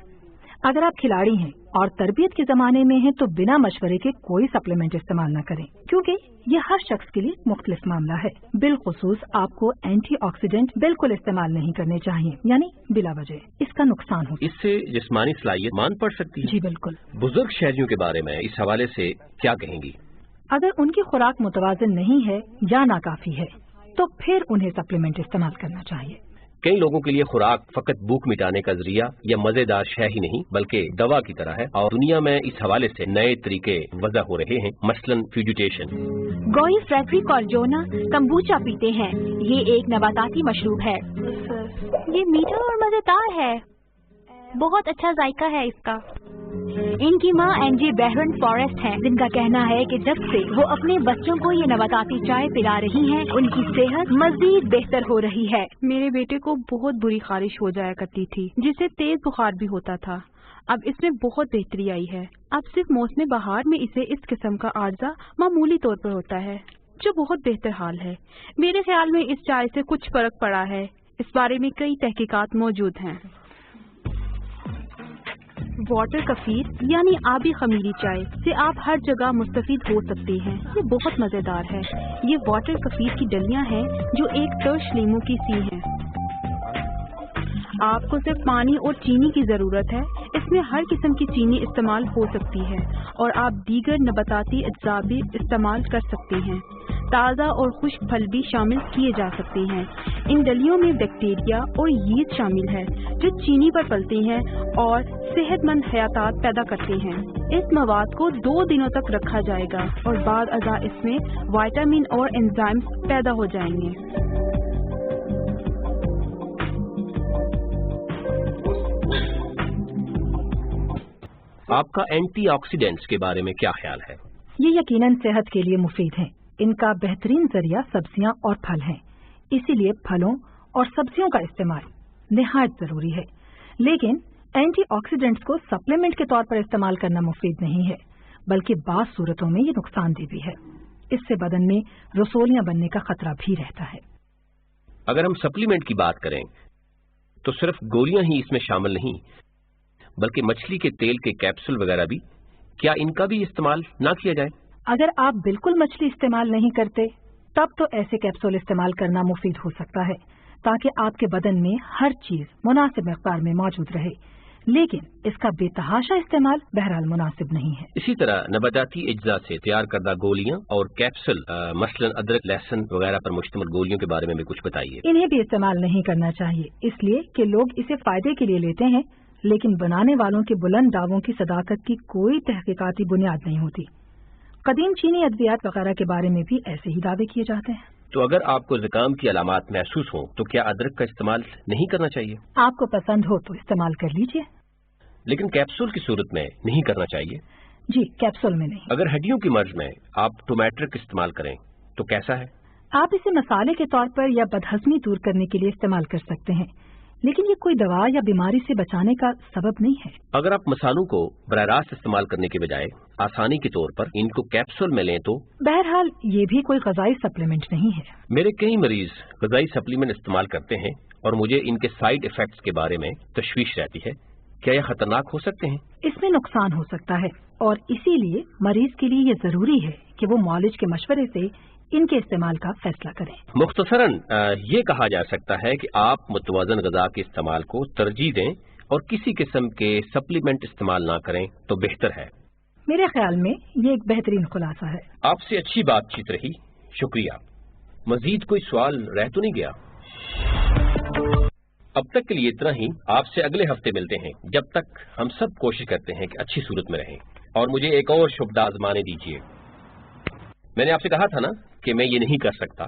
अगर आप खिलाड़ी हैं और तरबियत के जमाने में हैं तो बिना मशवरे के कोई सप्लीमेंट इस्तेमाल न करें, क्योंकि ये हर शख्स के लिए मुख्तलिफ मामला है। बिलखुसूस आपको एंटीऑक्सीडेंट बिल्कुल इस्तेमाल नहीं करने चाहिए, यानी बिला वजह इसका नुकसान हो। इससे जिस्मानी सलाहियत मान पड़ सकती है। जी बिल्कुल। बुजुर्ग शहरियों के बारे में इस हवाले से क्या कहेंगी? अगर उनकी खुराक मुतवाज़िन नहीं है या नाकाफी है तो फिर उन्हें सप्लीमेंट इस्तेमाल करना चाहिए। कई लोगों के लिए खुराक फकत भूख मिटाने का जरिया या मजेदार शय ही नहीं बल्कि दवा की तरह है और दुनिया में इस हवाले से नए तरीके वज़ा हो रहे हैं, मसलन फ्यूजिटेशन। गोई फ्रेडरिक और जोना कम्बूचा पीते हैं। ये एक नबाताती मशरूब है। ये मीठा और मजेदार है, बहुत अच्छा जायका है इसका। इनकी माँ एंजी बेहरन फॉरेस्ट हैं, जिनका कहना है कि जब से वो अपने बच्चों को ये नबाताती चाय पिला रही हैं, उनकी सेहत मजीद बेहतर हो रही है। मेरे बेटे को बहुत बुरी खारिश हो जाया करती थी, जिससे तेज बुखार भी होता था। अब इसमें बहुत बेहतरी आई है। अब सिर्फ मौसम बहार में इसे इस किस्म का आर्जा मामूली तौर पर होता है, जो बहुत बेहतर हाल है। मेरे ख्याल में इस चाय से कुछ फर्क पड़ा है। इस बारे में कई तहकीकात मौजूद हैं। वाटर कफीर यानी आबी खमीरी चाय से आप हर जगह मुस्तफीद हो सकते हैं। ये बहुत मजेदार है। ये वाटर कफीर की डलियां हैं जो एक टर्श लीमू की सी हैं। आपको सिर्फ पानी और चीनी की जरूरत है। इसमें हर किस्म की चीनी इस्तेमाल हो सकती है और आप दीगर नबाताती अज्जा भी इस्तेमाल कर सकते हैं। ताज़ा और खुश्क फल भी शामिल किए जा सकते हैं। इन डलियों में बैक्टीरिया और यीस्ट शामिल है जो चीनी पर पलते हैं और सेहतमंद हयातात पैदा करते हैं। इस मवाद को 2 दिनों तक रखा जाएगा और बाद अज़ा इसमें विटामिन और एंजाइम्स पैदा हो जाएंगे। आपका एंटीऑक्सीडेंट्स के बारे में क्या ख्याल है? ये यकीनन सेहत के लिए मुफीद हैं। इनका बेहतरीन जरिया सब्जियां और फल हैं, इसीलिए फलों और सब्जियों का इस्तेमाल निहायत जरूरी है। लेकिन एंटीऑक्सीडेंट्स को सप्लीमेंट के तौर पर इस्तेमाल करना मुफीद नहीं है, बल्कि बाज़ सूरतों में ये नुकसानदेह भी है। इससे बदन में रसोलियां बनने का खतरा भी रहता है। अगर हम सप्लीमेंट की बात करें तो सिर्फ गोलियां ही इसमें शामिल नहीं, बल्कि मछली के तेल के कैप्सूल वगैरह भी। क्या इनका भी इस्तेमाल ना किया जाए? अगर आप बिल्कुल मछली इस्तेमाल नहीं करते तब तो ऐसे कैप्सूल इस्तेमाल करना मुफीद हो सकता है, ताकि आपके बदन में हर चीज मुनासिब मिक़दार में मौजूद रहे। लेकिन इसका बेतहाशा इस्तेमाल बहरहाल मुनासिब नहीं है। इसी तरह नबाताती अज्जा से तैयार करदा गोलियां और कैप्सूल मसलन अदरक, लहसुन वगैरह पर मुश्तमिल गोलियों के बारे में भी कुछ बताइए। इन्हें भी इस्तेमाल नहीं करना चाहिए, इसलिए कि लोग इसे फायदे के लिए लेते हैं, लेकिन बनाने वालों के बुलंद दावों की सदाकत की कोई तहकीकाती बुनियाद नहीं होती। कदीम चीनी अद्वियात वगैरह के बारे में भी ऐसे ही दावे किए जाते हैं। तो अगर आपको ज़ुकाम की अलामात महसूस हो तो क्या अदरक का इस्तेमाल नहीं करना चाहिए? आपको पसंद हो तो इस्तेमाल कर लीजिए, लेकिन कैप्सूल की सूरत में नहीं करना चाहिए। जी, कैप्सूल में नहीं। अगर हड्डियों की मर्ज में आप टोमेट्रिक इस्तेमाल करें तो कैसा है? आप इसे मसाले के तौर पर या बदहजमी दूर करने के लिए इस्तेमाल कर सकते हैं, लेकिन ये कोई दवा या बीमारी से बचाने का सबब नहीं है। अगर आप मसालों को बराह रास्त इस्तेमाल करने के बजाय आसानी के तौर पर इनको कैप्सूल में लें तो? बहरहाल ये भी कोई ग़िज़ाई सप्लीमेंट नहीं है। मेरे कई मरीज ग़िज़ाई सप्लीमेंट इस्तेमाल करते हैं और मुझे इनके साइड इफेक्ट्स के बारे में तशवीश रहती है। क्या ये खतरनाक हो सकते हैं? इसमें नुकसान हो सकता है और इसीलिए मरीज के लिए ये जरूरी है कि वो मौलिज के मशवरे से इनके इस्तेमाल का फैसला करें। मुख्तसरन ये कहा जा सकता है कि आप मुतवाज़न ग़िज़ा के इस्तेमाल को तरजीह दें और किसी किस्म के सप्लीमेंट इस्तेमाल ना करें तो बेहतर है। मेरे ख्याल में ये एक बेहतरीन खुलासा है। आपसे अच्छी बातचीत रही, शुक्रिया। मजीद कोई सवाल रह तो नहीं गया? अब तक के लिए इतना ही। आपसे अगले हफ्ते मिलते हैं। जब तक हम सब कोशिश करते हैं कि अच्छी सूरत में रहें। और मुझे एक और शुभ आजमाने दीजिए। मैंने आपसे कहा था ना कि मैं ये नहीं कर सकता।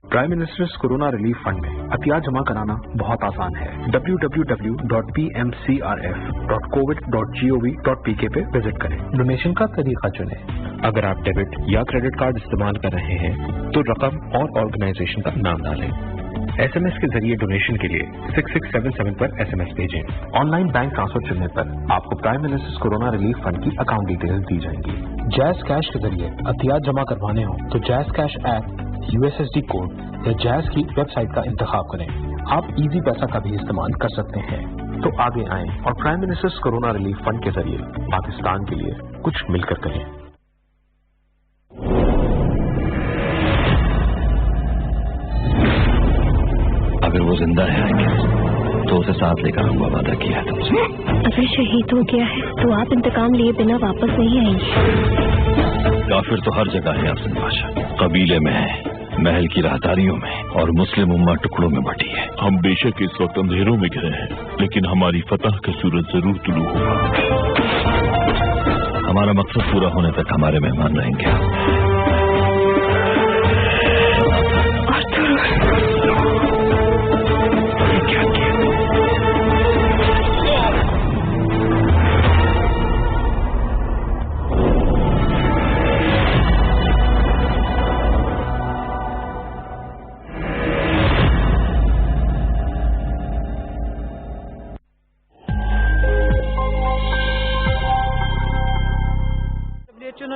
Prime ministers corona relief fund में अतिया जमा कराना बहुत आसान है। www.pmcrf.covid.gov.pk पे विजिट करें। डोनेशन का तरीका चुनें। अगर आप डेबिट या क्रेडिट कार्ड इस्तेमाल कर रहे हैं तो रकम और ऑर्गेनाइजेशन का नाम डालें। SMS के जरिए डोनेशन के लिए 6677 पर SMS भेजें। ऑनलाइन बैंक ट्रांसफर चुनने पर आपको prime ministers corona relief fund की अकाउंट डिटेल्स दी जाएंगी। जैज़ कैश के जरिए अतिया जमा करवाने हो तो jazz cash app, USSD code या जैज़ की वेबसाइट का इंतखाब करें। आप इजी पैसा का भी इस्तेमाल कर सकते हैं। तो आगे आएं और prime ministers corona relief fund के जरिए पाकिस्तान के लिए कुछ मिलकर करें। अगर वो जिंदा है तो उसे साथ लेकर आऊंगा, वादा किया है तुमसे। अगर शहीद हो गया है तो आप इंतकाम लिए बिना वापस नहीं आएंगे। काफिर तो हर जगह है अफजल बादशाह, कबीले में है, महल की राहदारियों में और मुस्लिम उम्मा टुकड़ों में बटी है। हम बेशक इस वक्त अंधेरों में गिरे हैं, लेकिन हमारी फतह का सूरज जरूर तुलू होगा। हमारा मकसद पूरा होने तक हमारे मेहमान रहेंगे।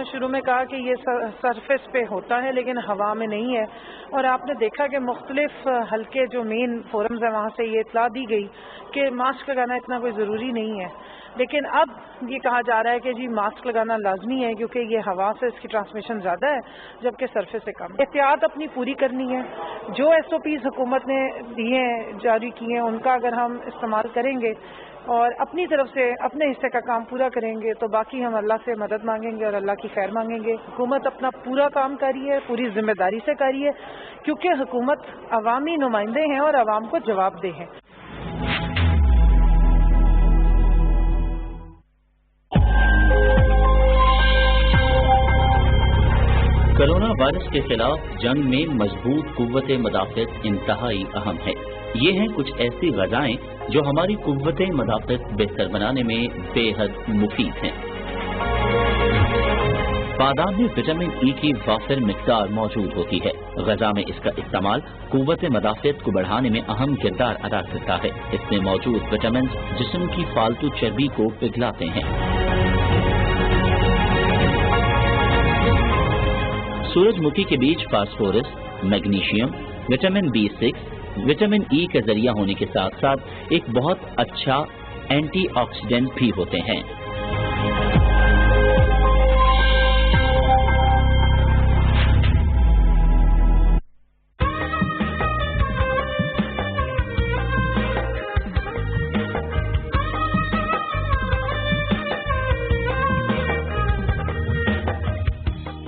शुरू में कहा कि ये सरफेस पे होता है लेकिन हवा में नहीं है, और आपने देखा कि मुख्तलिफ हल्के जो मेन फोरम्स हैं वहाँ से ये इतला दी गई कि मास्क लगाना इतना कोई ज़रूरी नहीं है। लेकिन अब ये कहा जा रहा है कि जी मास्क लगाना लाजमी है क्योंकि ये हवा से इसकी ट्रांसमिशन ज़्यादा है जबकि सरफेस से कम। एहतियात अपनी पूरी करनी है। जो SOPs हुकूमत ने दिए हैं, जारी किए हैं, उनका अगर हम इस्तेमाल करेंगे और अपनी तरफ से अपने हिस्से का काम पूरा करेंगे तो बाकी हम अल्लाह से मदद मांगेंगे और अल्लाह की खैर मांगेंगे। हुकूमत अपना पूरा काम कर रही है, पूरी जिम्मेदारी से कर रही है क्योंकि हुकूमत अवामी नुमाइंदे हैं और अवाम को जवाबदेह है। कोरोना वायरस के खिलाफ जंग में मजबूत कुव्वत मदाफ़त इंतहाई अहम है। ये हैं कुछ ऐसी ग़िज़ाएं जो हमारी कुव्वत मदाफ़त बेहतर बनाने में बेहद मुफीद हैं। बादाम में विटामिन ई की वाफिर मिक़दार मौजूद होती है। ग़िज़ा में इसका इस्तेमाल कुव्वत मदाफ़त को बढ़ाने में अहम किरदार अदा करता है। इसमें मौजूद विटामिन जिस्म की फालतू चर्बी को पिघलाते हैं। सूरजमुखी के बीज phosphorus, magnesium, vitamin B6, vitamin E के जरिया होने के साथ साथ एक बहुत अच्छा एंटीऑक्सीडेंट भी होते हैं।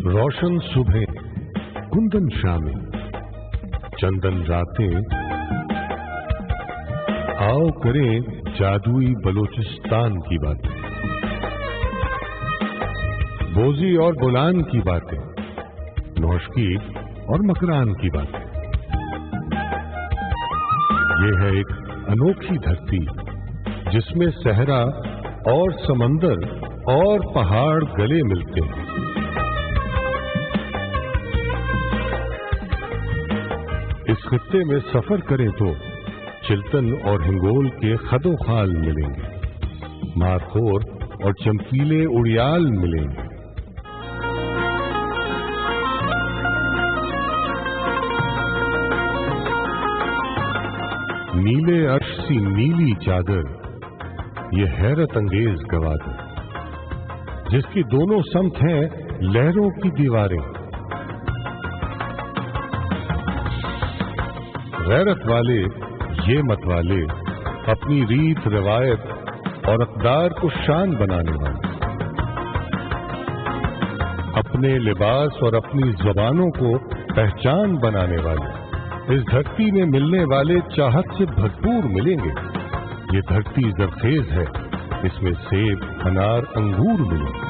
रोशन सुबह, कुंदन शामें, चंदन रातें, आओ करें जादुई बलोचिस्तान की बातें, बोजी और बोलान की बातें, नौशकी और मकरान की बातें। ये है एक अनोखी धरती जिसमें सहरा और समंदर और पहाड़ गले मिलते हैं। इस खित्ते में सफर करें तो चिल्तन और हिंगोल के खदो खाल मिलेंगे, मारखोर और चमकीले उड़ियाल मिलेंगे। नीले अर्श सी नीली चादर, ये हैरत अंगेज गवादर, जिसकी दोनों समत हैं लहरों की दीवारें। गैरत वाले ये मत वाले अपनी रीत रिवायत और अक़दार को शान बनाने वाले, अपने लिबास और अपनी ज़बानों को पहचान बनाने वाले इस धरती में मिलने वाले चाहत से भरपूर मिलेंगे। ये धरती जरखेज है, इसमें सेब, अनार, अंगूर मिलेंगे।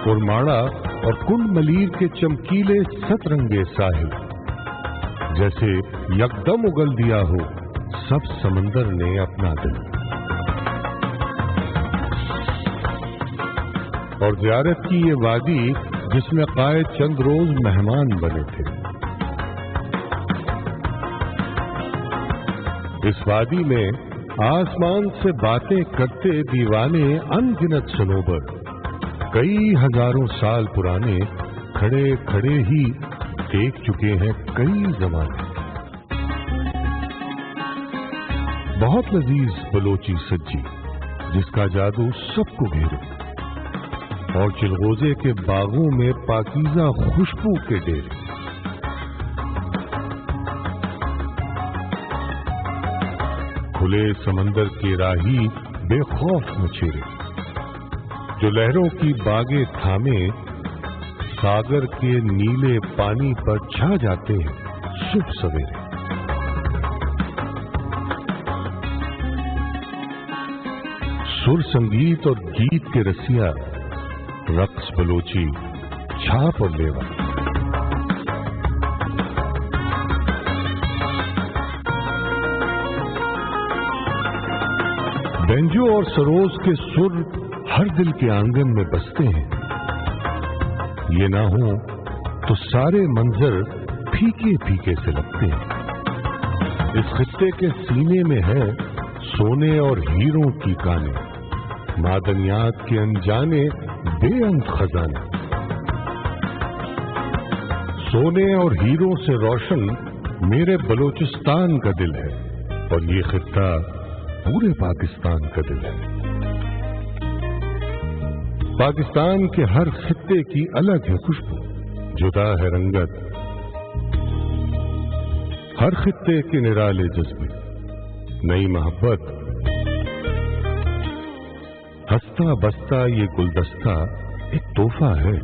कुरमाड़ा और कुंड मलीर के चमकीले सतरंगे साहिल, जैसे यकदम उगल दिया हो सब समंदर ने अपना दिल। और ज़ियारत की ये वादी जिसमें कायद चंद रोज मेहमान बने थे। इस वादी में आसमान से बातें करते दीवाने अनगिनत सनोबर, कई हजारों साल पुराने खड़े खड़े ही देख चुके हैं कई जमाने। बहुत लजीज बलोची सज्जी जिसका जादू सबको घेरे, और चिलगोजे के बागों में पाकीज़ा खुशबू के डेरे। खुले समंदर के राही बेखौफ मचेरे, जो लहरों की बागें थामे सागर के नीले पानी पर छा जाते हैं शुभ सवेरे। सुर संगीत और गीत के रसिया, रक्स बलोची, छाप और लेवा। बेंजो और सरोज के सुर हर दिल के आंगन में बसते हैं। ये ना हो तो सारे मंजर फीके फीके से लगते हैं। इस खित्ते के सीने में है सोने और हीरों की काने, मादनियात के अनजाने बेअंत खजाने। सोने और हीरों से रोशन मेरे बलोचिस्तान का दिल है, और ये खित्ता पूरे पाकिस्तान का दिल है। पाकिस्तान के हर खित्ते की अलग है खुशबू, जुदा है रंगत, हर खित्ते के निराले जज्बे, नई मोहब्बत। हंसता बसता ये गुलदस्ता एक तोहफा है।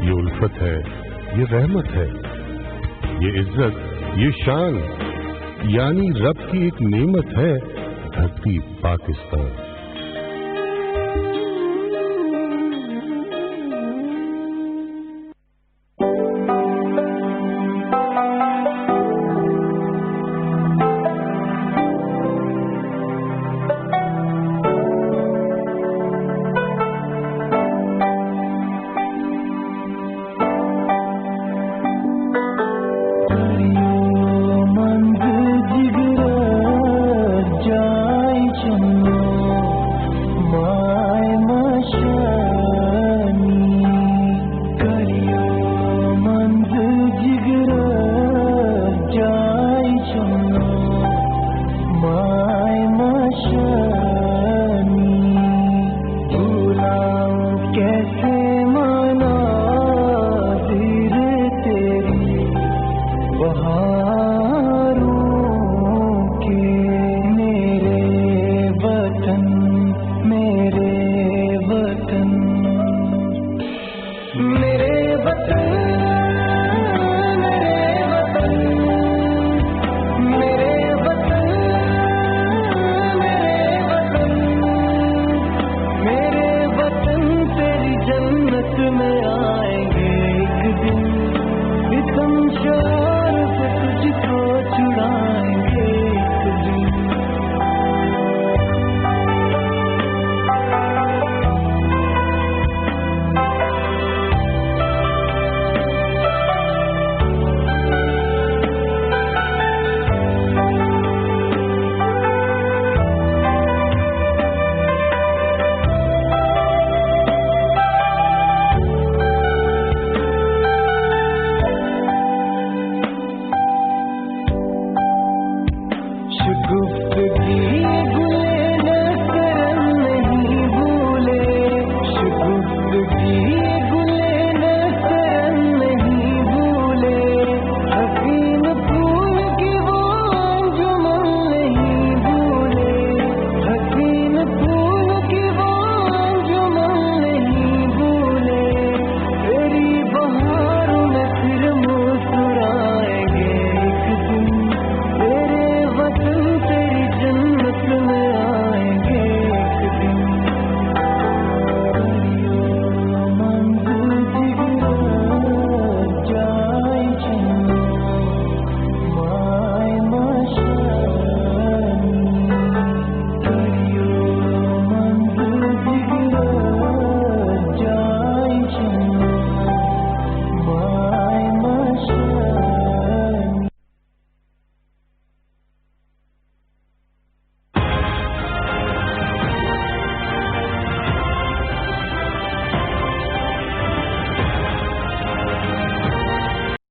ये उल्फत है, ये रहमत है, ये इज्जत, ये शान, यानी रब की एक नेमत है धरती पाकिस्तान।